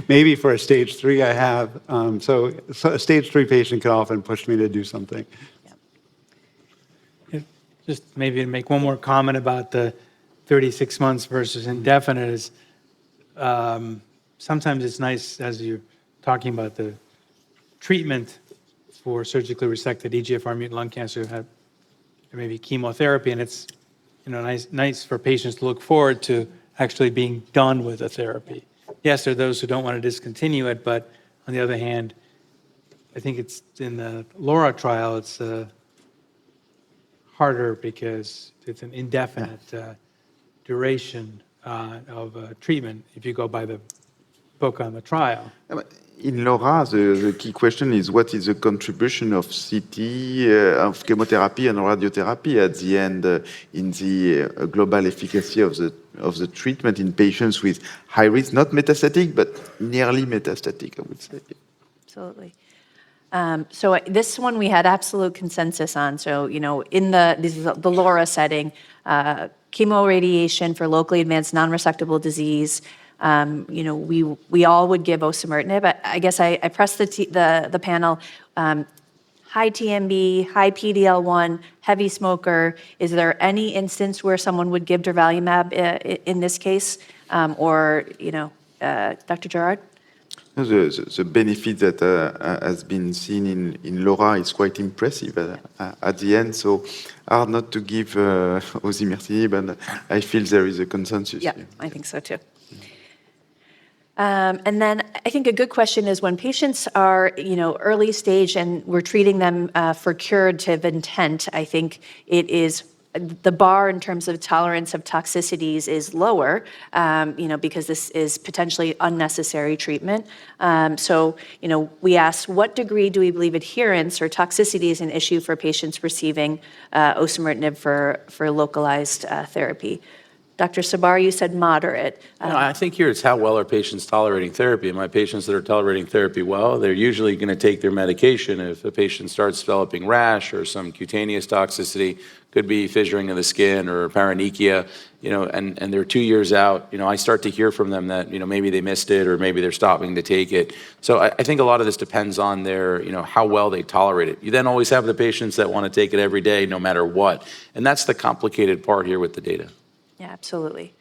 maybe for a stage 3 I have. So a stage 3 patient can often push me to do something. Just maybe to make one more comment about the 36 months versus indefinite is sometimes it's nice as you're talking about the treatment for surgically resected EGFR mutant lung cancer who have maybe chemotherapy, and it's nice for patients to look forward to actually being done with a therapy. Yes, there are those who don't want to discontinue it, but on the other hand, I think it's in the LAURA trial, it's harder because it's an indefinite duration of treatment if you go by the book on the trial. In LAURA, the key question is what is the contribution of CT, of chemotherapy and radiotherapy at the end in the global efficacy of the treatment in patients with high risk, not metastatic, but nearly metastatic, I would say. Absolutely. So this one we had absolute consensus on. So, this is the LAURA setting, chemoradiation for locally advanced non-resectable disease. We all would give osimertinib. I guess I pressed the panel. High TMB, high PD-L1, heavy smoker. Is there any instance where someone would give durvalumab in this case, or Dr. Girard? The benefit that has been seen in LAURA is quite impressive at the end. So hard not to give osimertinib, and I feel there is a consensus. Yeah, I think so too. And then I think a good question is when patients are, early stage and we're treating them for curative intent, I think it is the bar in terms of tolerance of toxicities is lower, because this is potentially unnecessary treatment. So, we asked, what degree do we believe adherence or toxicity is an issue for patients receiving osimertinib for localized therapy? Dr. Sabari, you said moderate. I think here it's how well are patients tolerating therapy. And my patients that are tolerating therapy well, they're usually going to take their medication. If a patient starts developing rash or some cutaneous toxicity, could be fissuring of the skin or paronychia, and they're 2 years out, I start to hear from them that, maybe they missed it or maybe they're stopping to take it. So I think a lot of this depends on their, how well they tolerate it. You then always have the patients that want to take it every day, no matter what. And that's the complicated part here with the data. Yeah, absolutely.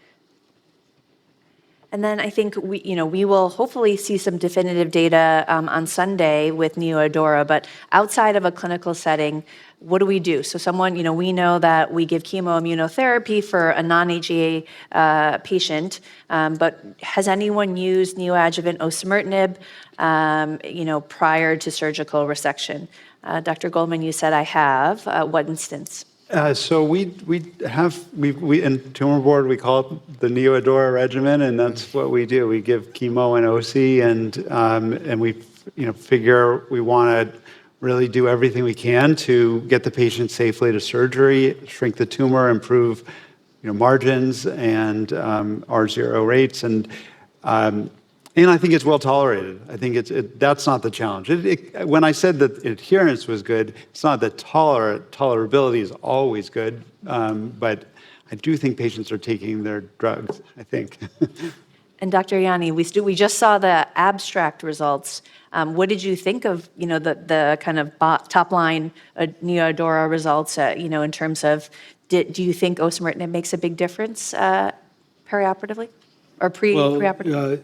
And then I think we will hopefully see some definitive data on Sunday with NeoADORA, but outside of a clinical setting, what do we do? So someone, we know that we give chemoimmunotherapy for a non-AGA patient, but has anyone used neoadjuvant osimertinib, prior to surgical resection? Dr. Goldman, you said I have. What instance? So we in tumor board we call it the NeoADORA regimen, and that's what we do. We give chemo and OC, and we figure we want to really do everything we can to get the patient safely to surgery, shrink the tumor, improve margins and R0 rates, and I think it's well tolerated. I think that's not the challenge. When I said that adherence was good, it's not that tolerability is always good, but I do think patients are taking their drugs, I think. And Dr. Jänne, we just saw the abstract results. What did you think of, the kind of top line NeoDora results, in terms of, do you think osimertinib makes a big difference perioperatively or preoperatively?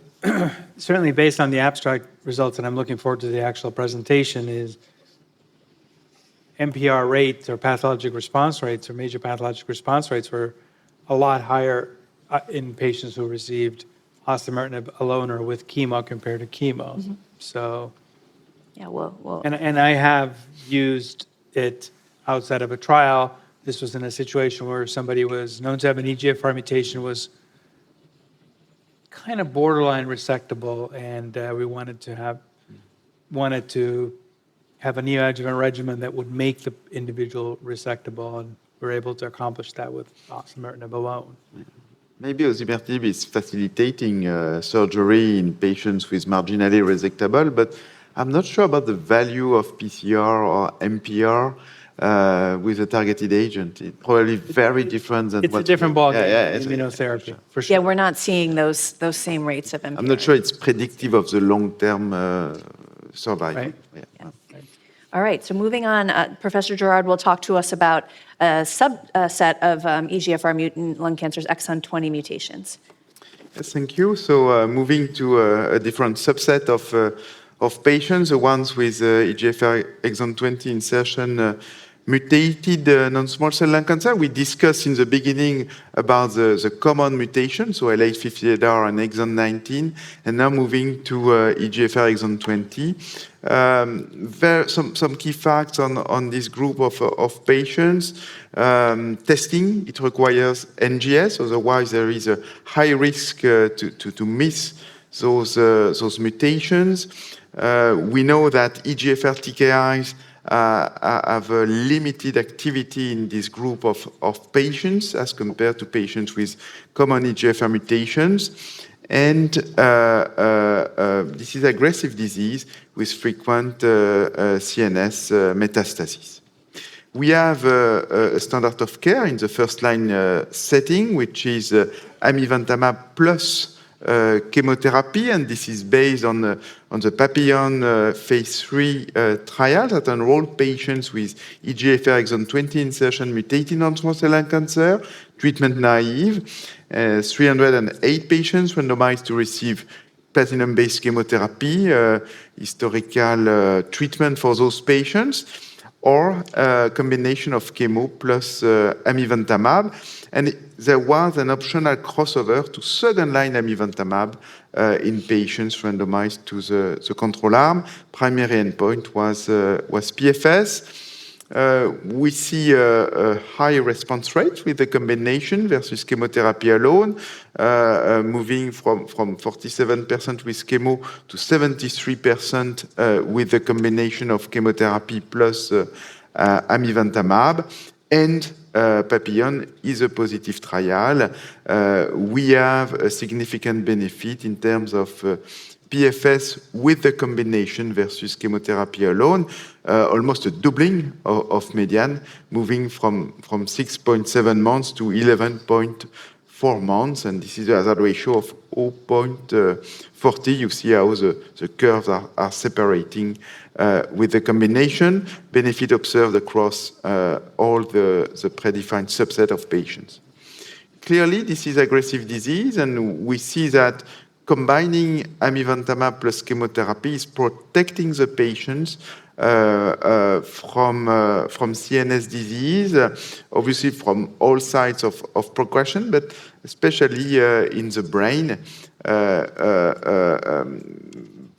Certainly based on the abstract results, and I'm looking forward to the actual presentation, is MPR rates or pathologic response rates or major pathologic response rates were a lot higher in patients who received osimertinib alone or with chemo compared to chemo. Mm-hmm. So, Yeah, well. and I have used it outside of a trial. This was in a situation where somebody was known to have an EGFR mutation, was kind of borderline resectable, and we wanted to have a neoadjuvant regimen that would make the individual resectable, and we're able to accomplish that with osimertinib alone. Maybe osimertinib is facilitating surgery in patients with marginally resectable, but I'm not sure about the value of PCR or MPR with a targeted agent. It's probably very different than It's a different ballgame, it's immunotherapy, for sure. Yeah, we're not seeing those same rates of MPR. I'm not sure it's predictive of the long-term survival. Right. Yeah. All right, so moving on, Professor Girard will talk to us about a subset of EGFR mutant lung cancer's exon 20 mutations. Yes, thank you. So moving to a different subset of patients, the ones with EGFR exon 20 insertion mutated non-small cell lung cancer. We discussed in the beginning about the common mutation, so L858R and exon 19, and now moving to EGFR exon 20. Some key facts on this group of patients. Testing, it requires NGS, otherwise there is a high risk to miss those mutations. We know that EGFR TKIs have a limited activity in this group of patients as compared to patients with common EGFR mutations. And this is aggressive disease with frequent CNS metastases. We have a standard of care in the first-line setting, which is amivantamab plus chemotherapy, and this is based on the Papillon phase 3 trial that enrolled patients with EGFR exon 20 insertion mutated non-small cell lung cancer, treatment naive. 308 patients randomized to receive platinum-based chemotherapy, historical treatment for those patients, or a combination of chemo plus amivantamab. And there was an optional crossover to second-line amivantamab in patients randomized to the control arm. Primary endpoint was PFS. We see a high response rate with the combination versus chemotherapy alone, moving from 47% with chemo to 73% with the combination of chemotherapy plus amivantamab. And Papillon is a positive trial. We have a significant benefit in terms of PFS with the combination versus chemotherapy alone, almost a doubling of median, moving from 6.7 months to 11.4 months, and this is a hazard ratio of 0.40. You see how the curves are separating with the combination. Benefit observed across all the predefined subset of patients. Clearly, this is aggressive disease, and we see that combining amivantamab plus chemotherapy is protecting the patients from CNS disease, obviously from all sides of progression, but especially in the brain.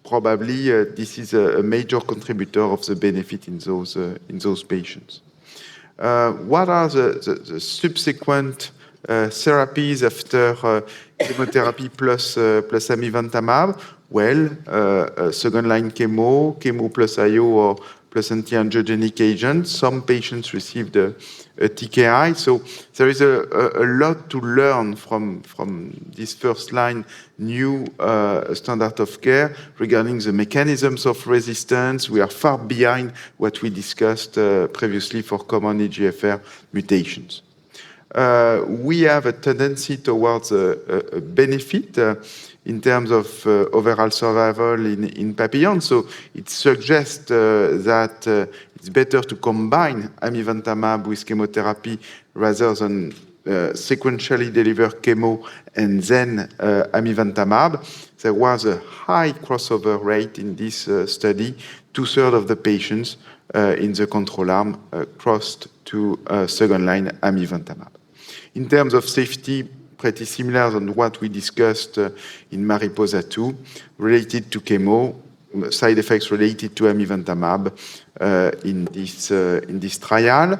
Probably this is a major contributor of the benefit in those patients. What are the subsequent therapies after chemotherapy plus amivantamab? Well, second-line chemo plus IO or plus anti-angiogenic agent. Some patients received a TKI. So there is a lot to learn from this first-line new standard of care regarding the mechanisms of resistance. We are far behind what we discussed previously for common EGFR mutations. We have a tendency towards a benefit in terms of overall survival in Papillon. So it suggests that it's better to combine amivantamab with chemotherapy rather than sequentially deliver chemo and then amivantamab. There was a high crossover rate in this study. 2/3 of the patients in the control arm crossed to second-line amivantamab. In terms of safety, pretty similar on what we discussed in Mariposa 2, related to chemo, side effects related to amivantamab in this trial.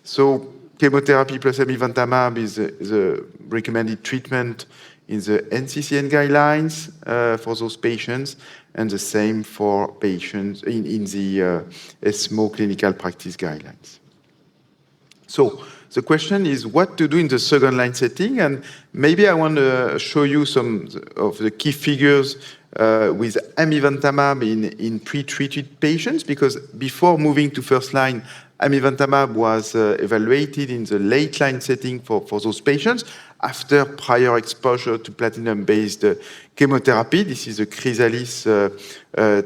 So chemotherapy plus amivantamab is a recommended treatment in the NCCN guidelines for those patients, and the same for patients in the ESMO clinical practice guidelines. So the question is what to do in the second-line setting, and maybe I want to show you some of the key figures with amivantamab in pre-treated patients, because before moving to first-line, amivantamab was evaluated in the late-line setting for those patients after prior exposure to platinum-based chemotherapy. This is a Chrysalis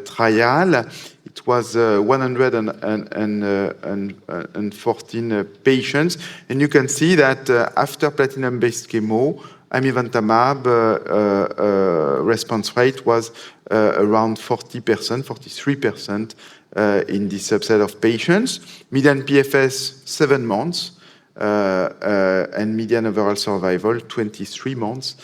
trial. It was 114 patients, and you can see that after platinum-based chemo, amivantamab response rate was around 40%, 43% in this subset of patients. Median PFS 7 months, and median overall survival 23 months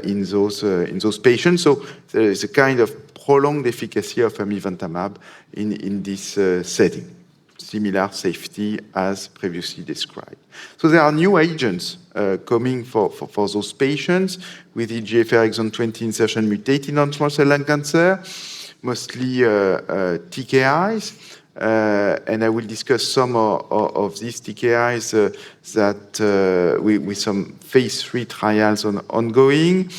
in those patients. So there is a kind of prolonged efficacy of amivantamab in this setting. Similar safety as previously described. So there are new agents coming for those patients with EGFR exon 20 insertion mutated non-small cell lung cancer, mostly TKIs. And I will discuss some of these TKIs that with some phase 3 trials ongoing.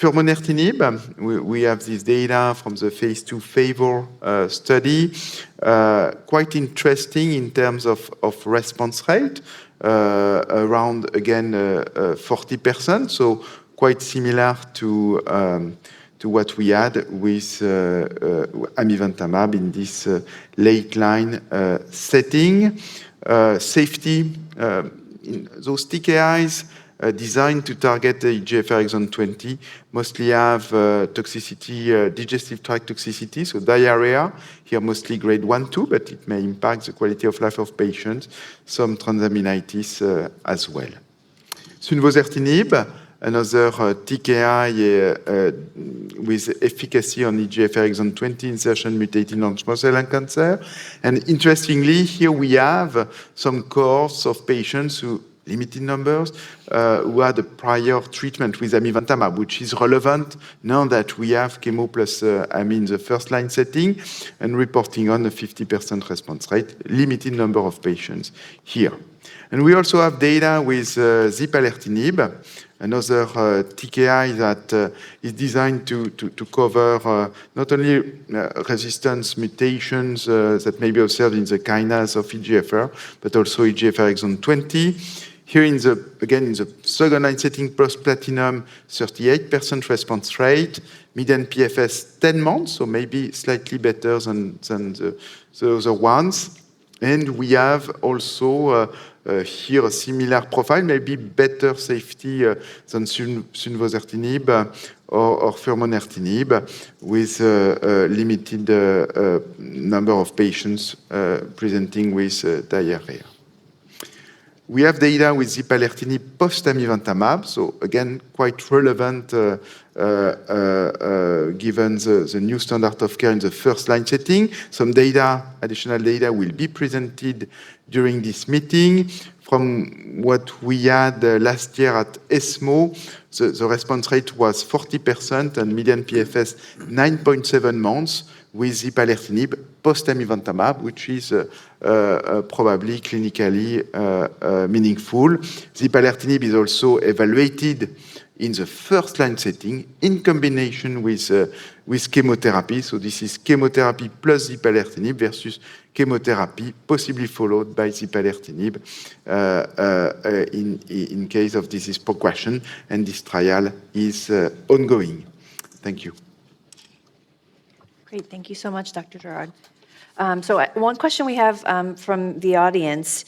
Furmonertinib, we have this data from the phase 2 FAVOR study. Quite interesting in terms of response rate, around, again, 40%, so quite similar to what we had with amivantamab in this late-line setting. Safety, in those TKIs designed to target the EGFR exon 20 mostly have toxicity, digestive tract toxicity, so diarrhea, here mostly grade 1-2, but it may impact the quality of life of patients, some transaminitis as well. Sunvosertinib, another TKI with efficacy on EGFR exon 20 insertion mutated non-small cell lung cancer. And interestingly, here we have some cohorts of patients who, limited numbers, who had a prior treatment with amivantamab, which is relevant now that we have chemo plus ami in the first-line setting and reporting on a 50% response rate, limited number of patients here. And we also have data with zipalertinib, another TKI that is designed to cover not only resistance mutations that may be observed in the kinase of EGFR, but also EGFR exon 20. Here, in the second-line setting post-platinum, 38% response rate, median PFS 10 months, so maybe slightly better than the other ones. And we have also here a similar profile, maybe better safety than sunvosertinib or furmonertinib, with a limited number of patients presenting with diarrhea. We have data with zipalertinib post-amivantamab, so again, quite relevant given the new standard of care in the first-line setting. Some data, additional data, will be presented during this meeting. From what we had last year at ESMO, the response rate was 40% and median PFS 9.7 months, with zipalertinib post-amivantamab, which is probably clinically meaningful. Zipalertinib is also evaluated in the first-line setting in combination with chemotherapy. So this is chemotherapy plus zipalertinib versus chemotherapy, possibly followed by zipalertinib in case of disease progression, and this trial is ongoing. Thank you. Great, thank you so much, Dr. Girard. So one question we have from the audience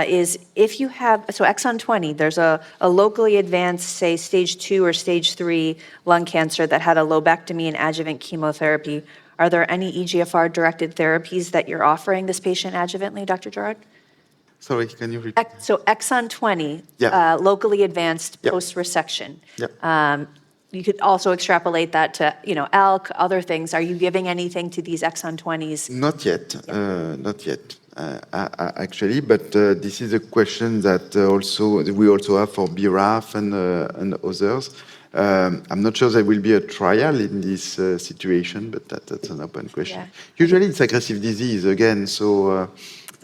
is if you have, so exon 20, there's a locally advanced, say, stage 2 or stage 3 lung cancer that had a lobectomy and adjuvant chemotherapy. Are there any EGFR-directed therapies that you're offering this patient adjuvantly, Dr. Girard? Sorry, can you repeat? So exon 20, Yeah. locally advanced Yeah. post-resection. Yeah. You could also extrapolate that to, ALK, other things. Are you giving anything to these exon 20s? Not yet, not yet, actually, but this is a question that we also have for BRAF and others. I'm not sure there will be a trial in this situation, but that's an open question. Yeah. Usually it's aggressive disease again, so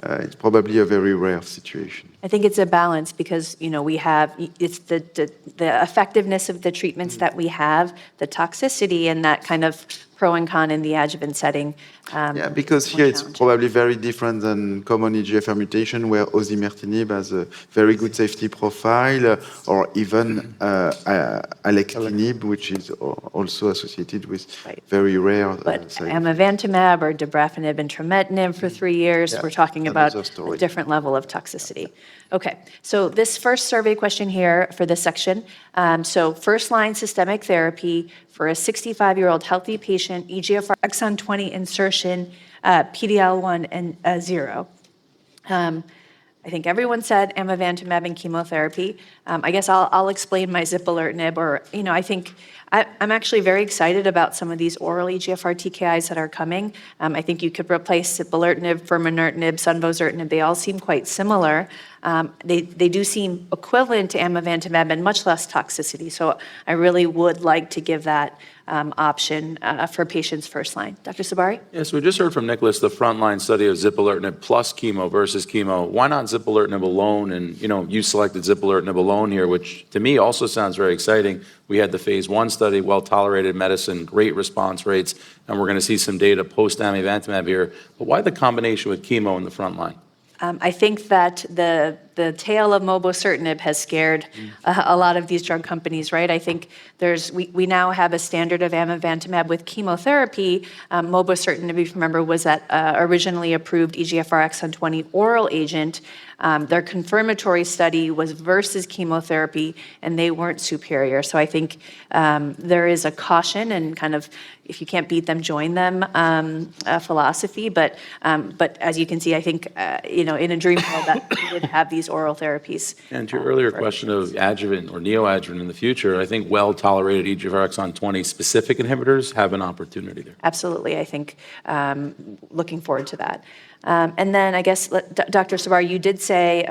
it's probably a very rare situation. I think it's a balance because, we have, it's the effectiveness of the treatments that we have, the toxicity and that kind of pro and con in the adjuvant setting. Yeah, because here it's probably very different than common EGFR mutation where osimertinib has a very good safety profile, or even alectinib, which is also associated with very rare But side effects. amivantamab or dabrafenib and trametinib for 3 years, we're talking about another story. a different level of toxicity. Okay, so this first survey question here for this section. So first-line systemic therapy for a 65-year-old healthy patient, EGFR exon 20 insertion, PD-L1 and 0. I think everyone said amivantamab and chemotherapy. I guess I'll explain my zipalertinib, or, I think I'm actually very excited about some of these oral EGFR TKIs that are coming. I think you could replace zipalertinib, furmonertinib, sunvosertinib. They all seem quite similar. They do seem equivalent to amivantamab and much less toxicity. So I really would like to give that option for patients first line. Dr. Sabari? Yes, we just heard from Nicolas the frontline study of zipalertinib plus chemo versus chemo. Why not zipalertinib alone? And you selected zipalertinib alone here, which to me also sounds very exciting. We had the phase 1 study, well-tolerated medicine, great response rates, and we're going to see some data post-amivantamab here. But why the combination with chemo in the front line? I think that the tale of mobocertinib has scared a lot of these drug companies, right? I think we now have a standard of amivantamab with chemotherapy. Mobocertinib, if you remember, was that originally approved EGFR exon 20 oral agent. Their confirmatory study was versus chemotherapy, and they weren't superior. So I think there is a caution and kind of, if you can't beat them, join them philosophy. But as you can see, I think, in a dream world that we would have these oral therapies. And to your earlier question of adjuvant or neoadjuvant in the future, I think well-tolerated EGFR exon 20 specific inhibitors have an opportunity there. Absolutely, I think, looking forward to that. And then I guess, Dr. Sabari, you did say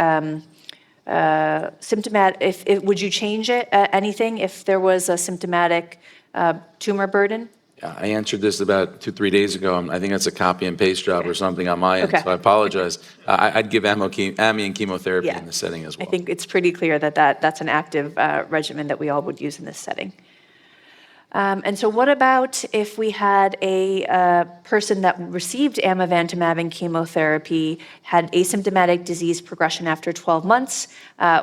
symptomatic, would you change it, anything if there was a symptomatic tumor burden? I answered this about 2-3 days ago. I think that's a copy and paste job or something on my end, Okay. so I apologize. I'd give AMI and chemotherapy Yeah. in this setting as well. I think it's pretty clear that's an active regimen that we all would use in this setting. And so what about if we had a person that received amivantamab and chemotherapy, had asymptomatic disease progression after 12 months?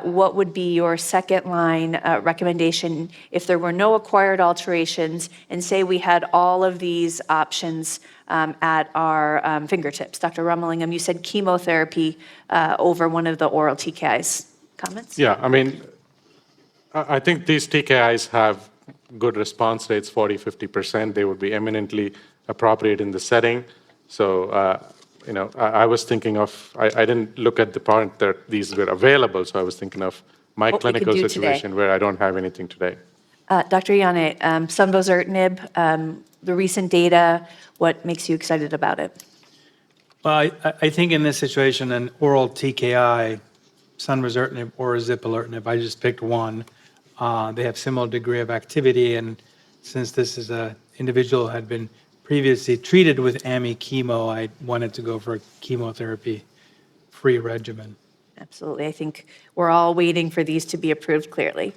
What would be your second-line recommendation if there were no acquired alterations, and say we had all of these options at our fingertips? Dr. Ramalingam, you said chemotherapy over one of the oral TKIs. Comments? Yeah, I think these TKIs have good response rates, 40-50%. They would be eminently appropriate in the setting. So, I was thinking of, I didn't look at the point that these were available, so I was thinking of my What we could clinical do situation today. where I don't have anything today. Dr. Jänne, sunvosertinib, the recent data, what makes you excited about it? Well, I think in this situation, an oral TKI, sunvosertinib or zipalertinib, I just picked one. They have similar degree of activity, and since this is an individual who had been previously treated with AMI chemo, I wanted to go for a chemotherapy-free regimen. Absolutely. I think we're all waiting for these to be approved clearly.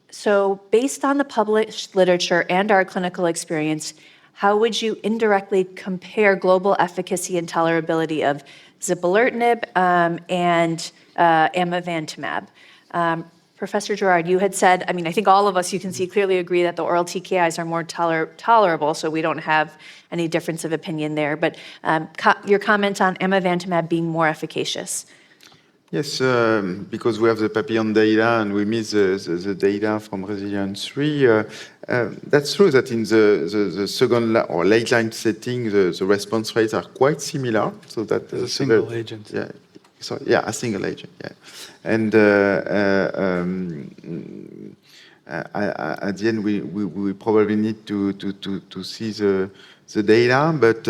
So based on the published literature and our clinical experience, how would you indirectly compare global efficacy and tolerability of zipalertinib and amivantamab? Professor Girard, you had said, I mean, I think all of us, you can see, clearly agree that the oral TKIs are more tolerable, so we don't have any difference of opinion there. But your comment on amivantamab being more efficacious. Yes, because we have the Papillon data and we miss the data from Resilience 3. That's true that in the second or late line setting, the response rates are quite similar. So that As a single agent. Yeah. So yeah, a single agent. Yeah, and at the end, we probably need to see the data, but.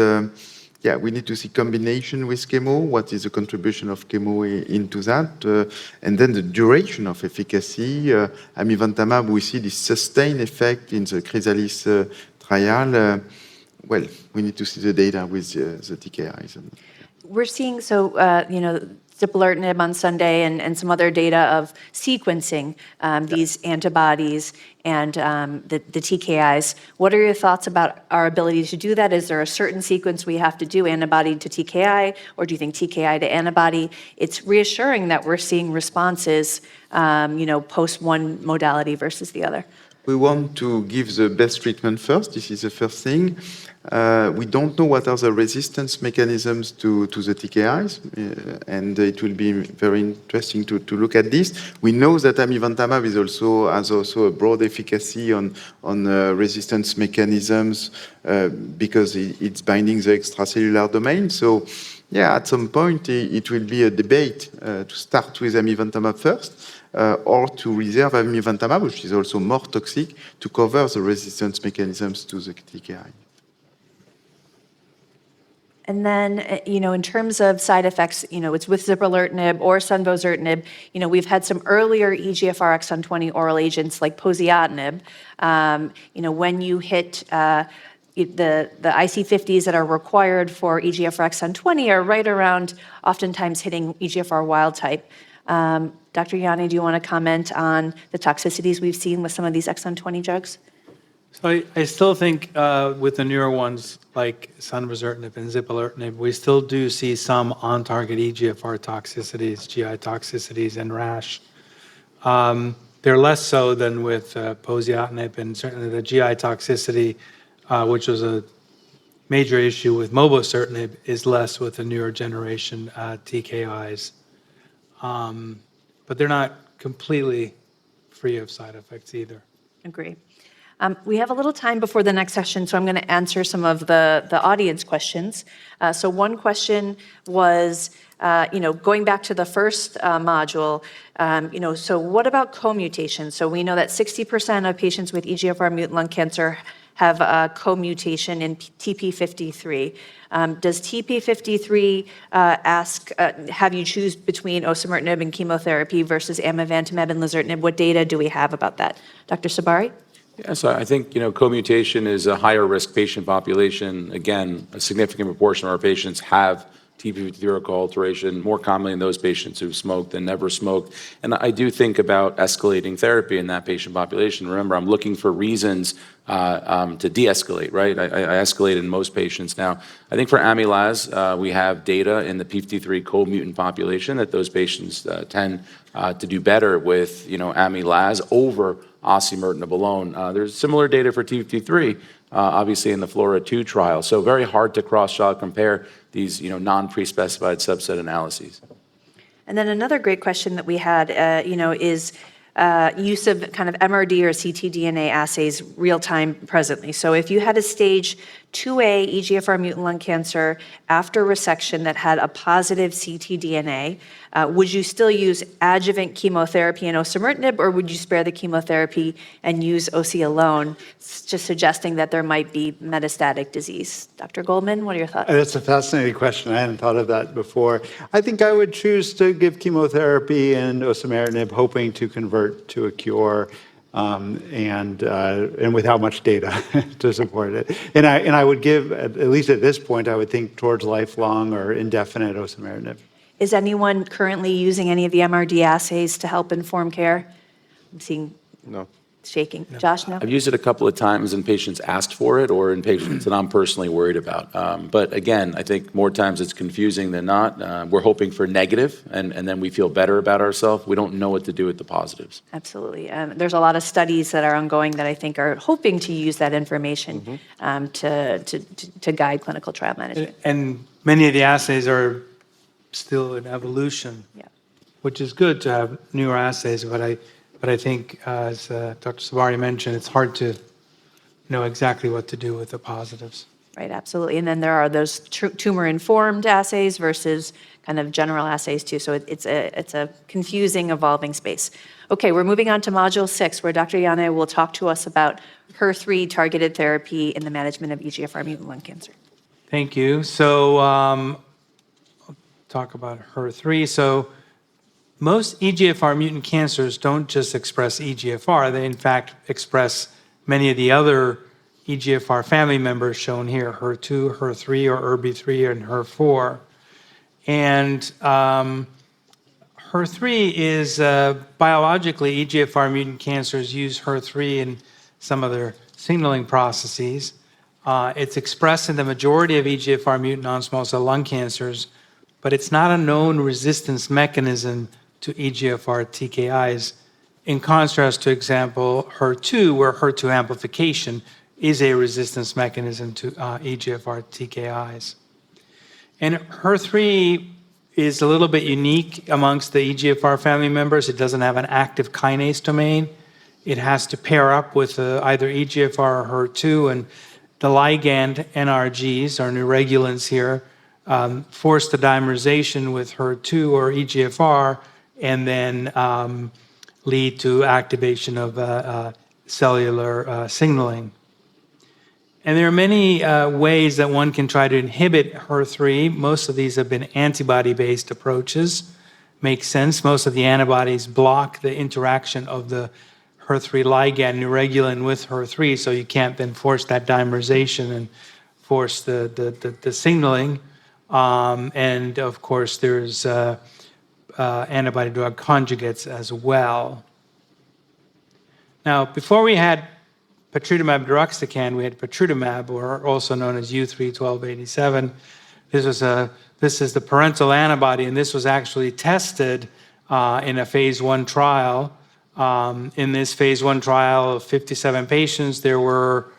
Yeah, we need to see combination with chemo. What is the contribution of chemo into that? And then the duration of efficacy. Amivantamab, we see this sustained effect in the Chrysalis trial. Well, we need to see the data with the TKIs. We're seeing, zipalertinib on Sunday and some other data of sequencing these antibodies and the TKIs. What are your thoughts about our ability to do that? Is there a certain sequence we have to do, antibody to TKI, or do you think TKI to antibody? It's reassuring that we're seeing responses, post one modality versus the other. We want to give the best treatment first. This is the first thing. We don't know what are the resistance mechanisms to the TKIs, and it will be very interesting to look at this. We know that amivantamab has also a broad efficacy on resistance mechanisms because it's binding the extracellular domain. So, yeah, at some point it will be a debate to start with amivantamab first. Or to reserve amivantamab, which is also more toxic, to cover the resistance mechanisms to the TKI. And then, in terms of side effects, it's with zipalertinib or sunvozertinib. We've had some earlier EGFR exon 20 oral agents like posiatinib. When you hit the IC50s that are required for EGFR exon 20 are right around, oftentimes hitting EGFR wild type. Dr. Jänne, do you want to comment on the toxicities we've seen with some of these exon 20 drugs? So I still think with the newer ones like sunvozertinib and zipalertinib, we still do see some on-target EGFR toxicities, GI toxicities, and rash. They're less so than with posiatinib, and certainly the GI toxicity, which was a major issue with mobocertinib, is less with the newer generation TKIs. But they're not completely free of side effects either. Agree. We have a little time before the next session, so I'm going to answer some of the audience questions. So one question was, going back to the first module, so what about co-mutation? So we know that 60% of patients with EGFR mutant lung cancer have a co-mutation in TP53. Does TP53 have you choose between osimertinib and chemotherapy versus amivantamab and lazertinib? What data do we have about that? Dr. Sabari? Yeah, so I think, co-mutation is a higher risk patient population. Again, a significant proportion of our patients have TP53 alteration, more commonly in those patients who've smoked and never smoked. And I do think about escalating therapy in that patient population. Remember, I'm looking for reasons to de-escalate, right? I escalate in most patients. Now, I think for Amilaz, we have data in the p53 co-mutant population that those patients tend to do better with, Amilaz over osimertinib alone. There's similar data for TP53, obviously in the FLAURA2 trial. So very hard to cross-trial compare these, non-pre-specified subset analyses. And then another great question that we had, is use of kind of MRD or ctDNA assays real-time presently. So if you had a stage 2A EGFR mutant lung cancer after resection that had a positive ctDNA, would you still use adjuvant chemotherapy and osimertinib, or would you spare the chemotherapy and use OC alone? It's just suggesting that there might be metastatic disease. Dr. Goldman, what are your thoughts? That's a fascinating question. I hadn't thought of that before. I think I would choose to give chemotherapy and osimertinib, hoping to convert to a cure. and without much data to support it. And I would give, at least at this point, I would think towards lifelong or indefinite osimertinib. Is anyone currently using any of the MRD assays to help inform care? I'm seeing No. shaking. Josh, no? I've used it a couple of times and patients asked for it, or in patients that I'm personally worried about. But again, I think more times it's confusing than not. We're hoping for negative, and then we feel better about ourselves. We don't know what to do with the positives. Absolutely. There's a lot of studies that are ongoing that I think are hoping to use that information to guide clinical trial management. And many of the assays are still in evolution, Yeah. which is good to have newer assays, but I think, as Dr. Sabari mentioned, it's hard to know exactly what to do with the positives. Right, absolutely. And then there are those tumor-informed assays versus kind of general assays too. So it's a confusing, evolving space. Okay, we're moving on to Module 6, where Dr. Jänne will talk to us about HER3 targeted therapy in the management of EGFR mutant lung cancer. Thank you. So I'll talk about HER3. So most EGFR mutant cancers don't just express EGFR. They, in fact, express many of the other EGFR family members shown here, HER2, HER3, or ERB3, and HER4. And HER3 is biologically, EGFR mutant cancers use HER3 in some of their signaling processes. It's expressed in the majority of EGFR mutant non-small cell lung cancers, but it's not a known resistance mechanism to EGFR TKIs, in contrast to example HER2, where HER2 amplification is a resistance mechanism to EGFR TKIs. And HER3 is a little bit unique amongst the EGFR family members. It doesn't have an active kinase domain. It has to pair up with either EGFR or HER2, and the ligand NRGs, or neuregulins here, force the dimerization with HER2 or EGFR, and then lead to activation of cellular signaling. And there are many ways that one can try to inhibit HER3. Most of these have been antibody-based approaches. Makes sense. Most of the antibodies block the interaction of the HER3 ligand neuregulin with HER3, so you can't then force that dimerization and force the signaling. And of course, there's antibody drug conjugates as well. Now, before we had patritumab deruxtecan, we had patritumab, or also known as U3-1287. This is the parental antibody, and this was actually tested in a phase 1 trial. In this phase 1 trial of 57 patients, there were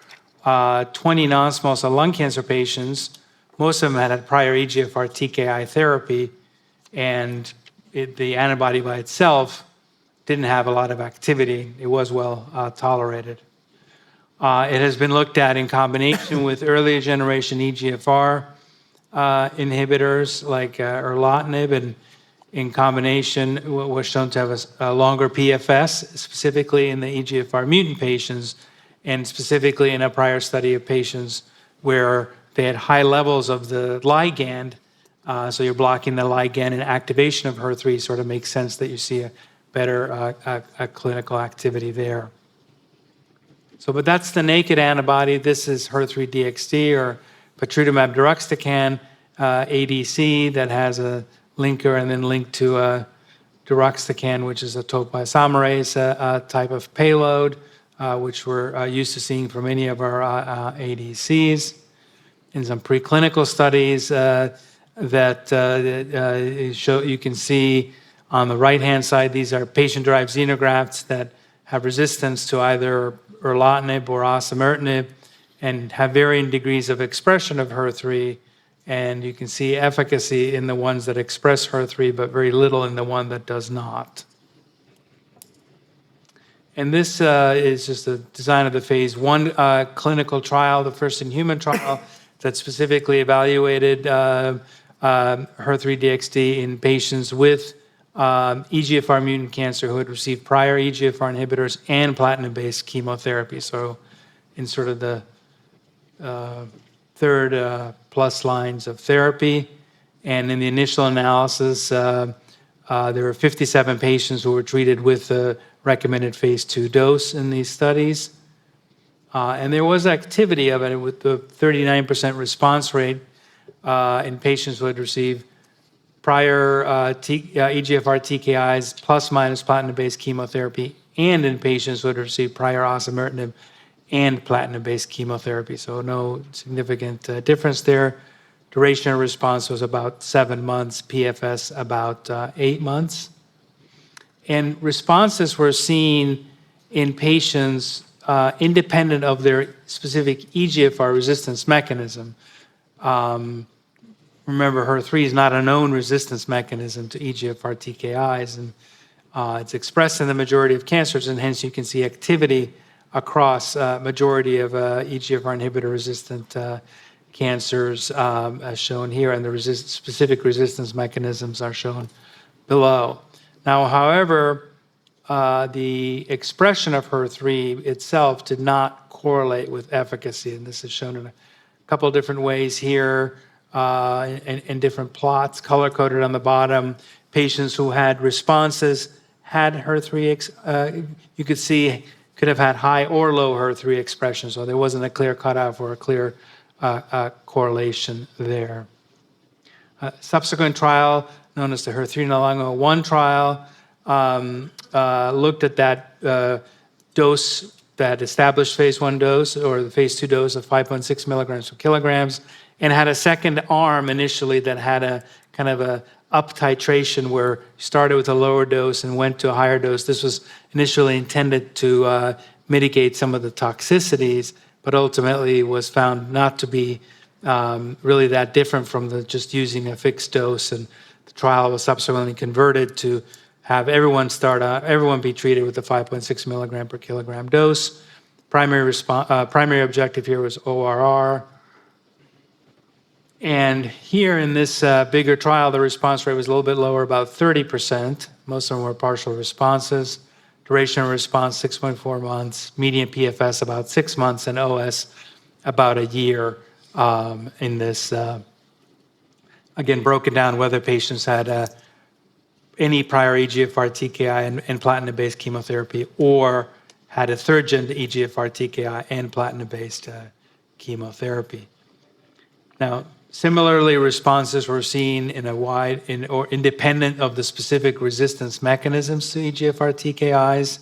20 non-small cell lung cancer patients. Most of them had prior EGFR TKI therapy, and the antibody by itself didn't have a lot of activity. It was well tolerated. It has been looked at in combination with earlier generation EGFR inhibitors like erlotinib, and in combination was shown to have a longer PFS, specifically in the EGFR mutant patients, and specifically in a prior study of patients where they had high levels of the ligand. So you're blocking the ligand, and activation of HER3 sort of makes sense that you see a better clinical activity there. So, but that's the naked antibody. This is HER3-DXd, or patritumab deruxtecan ADC, that has a linker and then linked to deruxtecan, which is a topoisomerase type of payload, which we're used to seeing for many of our ADCs. In some preclinical studies you can see on the right-hand side, these are patient-derived xenografts that have resistance to either erlotinib or osimertinib and have varying degrees of expression of HER3. And you can see efficacy in the ones that express HER3, but very little in the one that does not. And this is just the design of the phase 1 clinical trial, the first in human trial that specifically evaluated HER3-DXd in patients with EGFR mutant cancer who had received prior EGFR inhibitors and platinum-based chemotherapy. So in sort of the third plus lines of therapy. And in the initial analysis, there were 57 patients who were treated with recommended phase 2 dose in these studies. And there was activity of it with the 39% response rate in patients who had received prior EGFR TKIs plus minus platinum-based chemotherapy, and in patients who had received prior osimertinib and platinum-based chemotherapy. So no significant difference there. Duration of response was about 7 months, PFS about 8 months. And responses were seen in patients independent of their specific EGFR resistance mechanism. Remember, HER3 is not a known resistance mechanism to EGFR TKIs, and it's expressed in the majority of cancers, and hence you can see activity across majority of EGFR inhibitor-resistant cancers, as shown here, and the specific resistance mechanisms are shown below. Now, however, the expression of HER3 itself did not correlate with efficacy, and this is shown in a couple of different ways here in different plots, color-coded on the bottom. Patients who had responses had HER3, you could see, could have had high or low HER3 expression, so there wasn't a clear cutoff or a clear correlation there. Subsequent trial, known as the HER3-NALANGO-1 trial, looked at that dose, that established phase 1 dose or the phase 2 dose of 5.6 milligrams per kilograms, and had a second arm initially that had a kind of a up titration where you started with a lower dose and went to a higher dose. This was initially intended to mitigate some of the toxicities, but ultimately was found not to be really that different from just using a fixed dose. And the trial was subsequently converted to have everyone be treated with the 5.6 milligram per kilogram dose. Primary objective here was ORR. And here in this bigger trial, the response rate was a little bit lower, about 30%. Most of them were partial responses. Duration of response, 6.4 months. Median PFS, about 6 months, and OS, about a year in this. Again, broken down whether patients had any prior EGFR TKI and platinum-based chemotherapy, or had a third-gen EGFR TKI and platinum-based chemotherapy. Now, similarly, responses were seen in a wide, or independent of the specific resistance mechanisms to EGFR TKIs.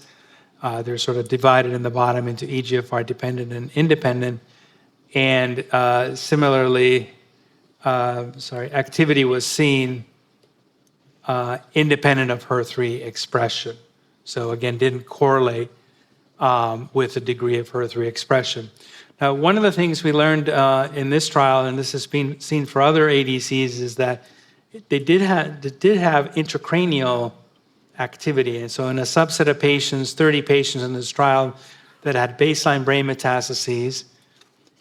They're sort of divided in the bottom into EGFR dependent and independent. And similarly, activity was seen independent of HER3 expression. So again, didn't correlate with the degree of HER3 expression. Now, one of the things we learned in this trial, and this has been seen for other ADCs, is that they did have intracranial activity. And so in a subset of patients, 30 patients in this trial that had baseline brain metastases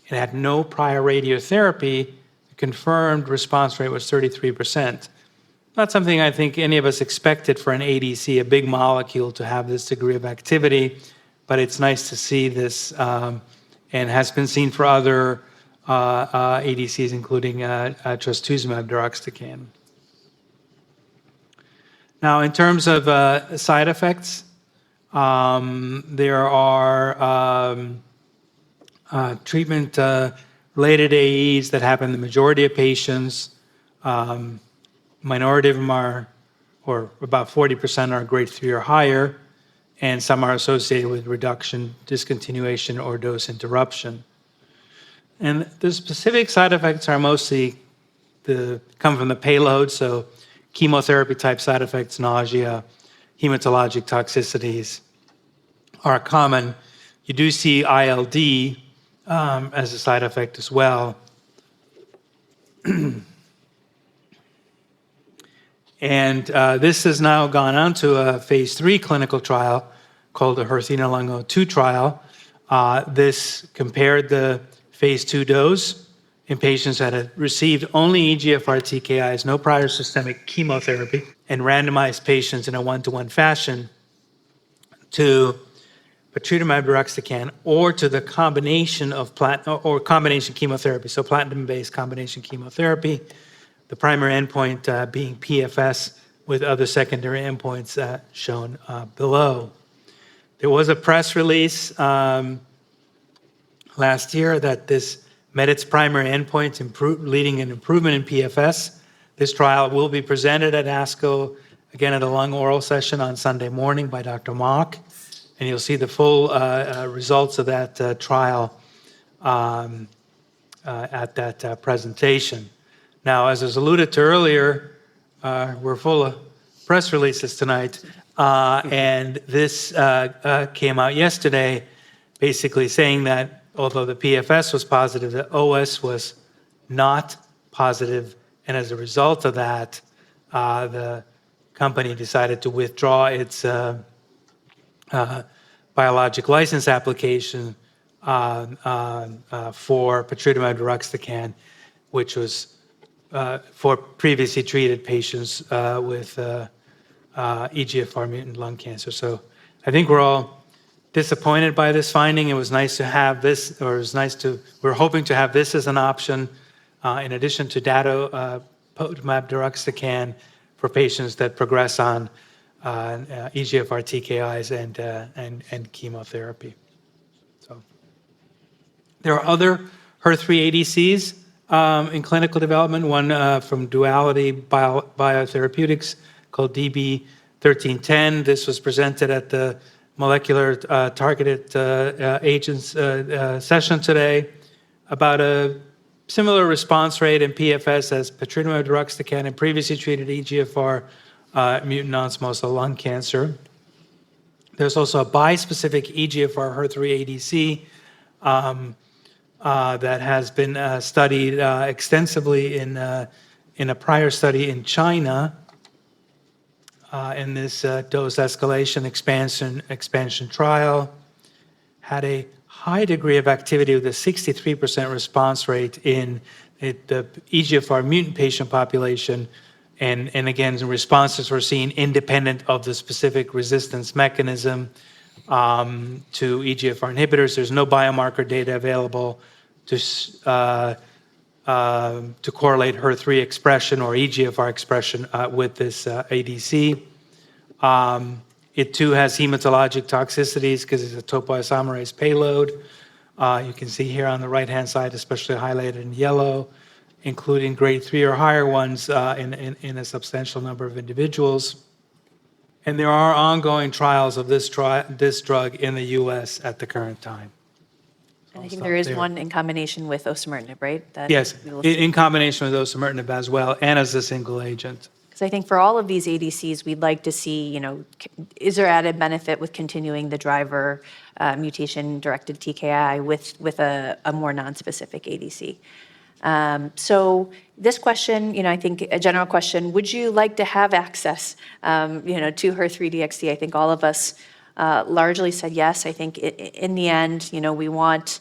and had no prior radiotherapy, the confirmed response rate was 33%. Not something I think any of us expected for an ADC, a big molecule, to have this degree of activity, but it's nice to see this, and has been seen for other ADCs, including trastuzumab deruxtecan. Now, in terms of side effects, there are treatment-related AEs that happen in the majority of patients. Minority of them are, or about 40% are grade 3 or higher, and some are associated with reduction, discontinuation, or dose interruption. And the specific side effects are mostly come from the payload, so chemotherapy-type side effects, nausea, hematologic toxicities are common. You do see ILD as a side effect as well. And this has now gone on to a phase 3 clinical trial called the HER3-NALANGO-2 trial. This compared the phase 2 dose in patients that had received only EGFR TKIs, no prior systemic chemotherapy, and randomized patients in a 1-to-1 fashion to patritumab deruxtecan or to the combination of combination chemotherapy, so platinum-based combination chemotherapy. The primary endpoint being PFS with other secondary endpoints shown below. There was a press release last year that this met its primary endpoint, leading an improvement in PFS. This trial will be presented at ASCO, again at a lung oral session on Sunday morning by Dr. Mock, and you'll see the full results of that trial at that presentation. Now, as was alluded to earlier, we're full of press releases tonight, and this came out yesterday, basically saying that although the PFS was positive, the OS was not positive, and as a result of that, the company decided to withdraw its biologic license application for patritumab deruxtecan, which was for previously treated patients with EGFR mutant lung cancer. So I think we're all disappointed by this finding. It was nice to have this, or it was nice to, we're hoping to have this as an option in addition to patritumab deruxtecan for patients that progress on EGFR TKIs and chemotherapy. So there are other HER3 ADCs in clinical development, one from Duality Biotherapeutics called DB1310. This was presented at the Molecular Targeted Agents session today, about a similar response rate in PFS as patritumab deruxtecan in previously treated EGFR mutant non-small cell lung cancer. There's also a bispecific EGFR HER3 ADC that has been studied extensively in a prior study in China in this dose escalation expansion trial. Had a high degree of activity with a 63% response rate in the EGFR mutant patient population. And again, the responses were seen independent of the specific resistance mechanism to EGFR inhibitors. There's no biomarker data available to correlate HER3 expression or EGFR expression with this ADC. It too has hematologic toxicities because it's a topoisomerase payload. You can see here on the right-hand side, especially highlighted in yellow, including grade 3 or higher ones in a substantial number of individuals. And there are ongoing trials of this drug in the US at the current time. And I think there is one in combination with osimertinib, right? Yes, in combination with osimertinib as well, and as a single agent. Because I think for all of these ADCs, we'd like to see, is there added benefit with continuing the driver mutation-directed TKI with a more nonspecific ADC? So this question, I think a general question, would you like to have access, to HER3-DXd? I think all of us largely said yes. I think in the end, we want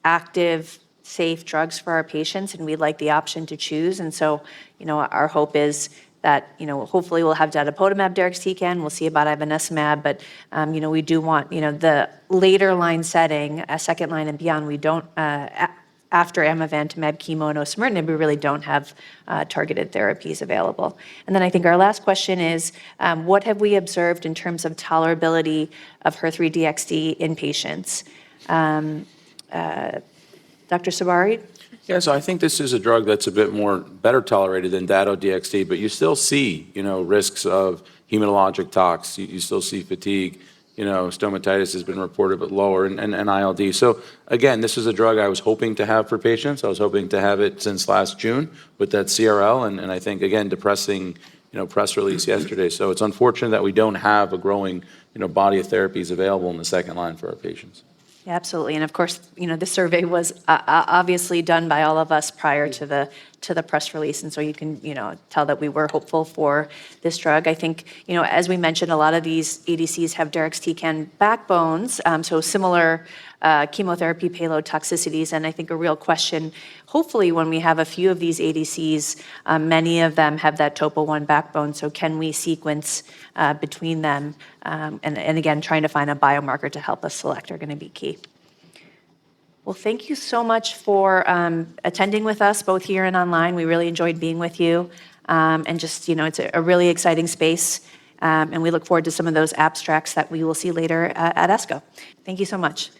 active, safe drugs for our patients, and we'd like the option to choose. And so, our hope is that, hopefully we'll have datopotamab deruxtecan, we'll see about ivonescimab, but, we do want, the later line setting, a second line and beyond, we don't, after amivantamab, chemo, and osimertinib, we really don't have targeted therapies available. And then I think our last question is, what have we observed in terms of tolerability of HER3-DXd in patients? Dr. Sabari? Yeah, so I think this is a drug that's a bit better tolerated than Dato-DXd, but you still see, risks of hematologic tox. You still see fatigue. Stomatitis has been reported, but lower, and ILD. So again, this is a drug I was hoping to have for patients. I was hoping to have it since last June with that CRL, and I think, again, depressing, press release yesterday. So it's unfortunate that we don't have a growing, body of therapies available in the second line for our patients. Yeah, absolutely. And of course, the survey was obviously done by all of us prior to the press release. And so you can, tell that we were hopeful for this drug. I think, as we mentioned, a lot of these ADCs have deruxtecan backbones, so similar chemotherapy payload toxicities. And I think a real question, hopefully when we have a few of these ADCs, many of them have that topo-1 backbone. So can we sequence between them? And again, trying to find a biomarker to help us select are going to be key. Well, thank you so much for attending with us, both here and online. We really enjoyed being with you. And just, it's a really exciting space. And we look forward to some of those abstracts that we will see later at ASCO. Thank you so much.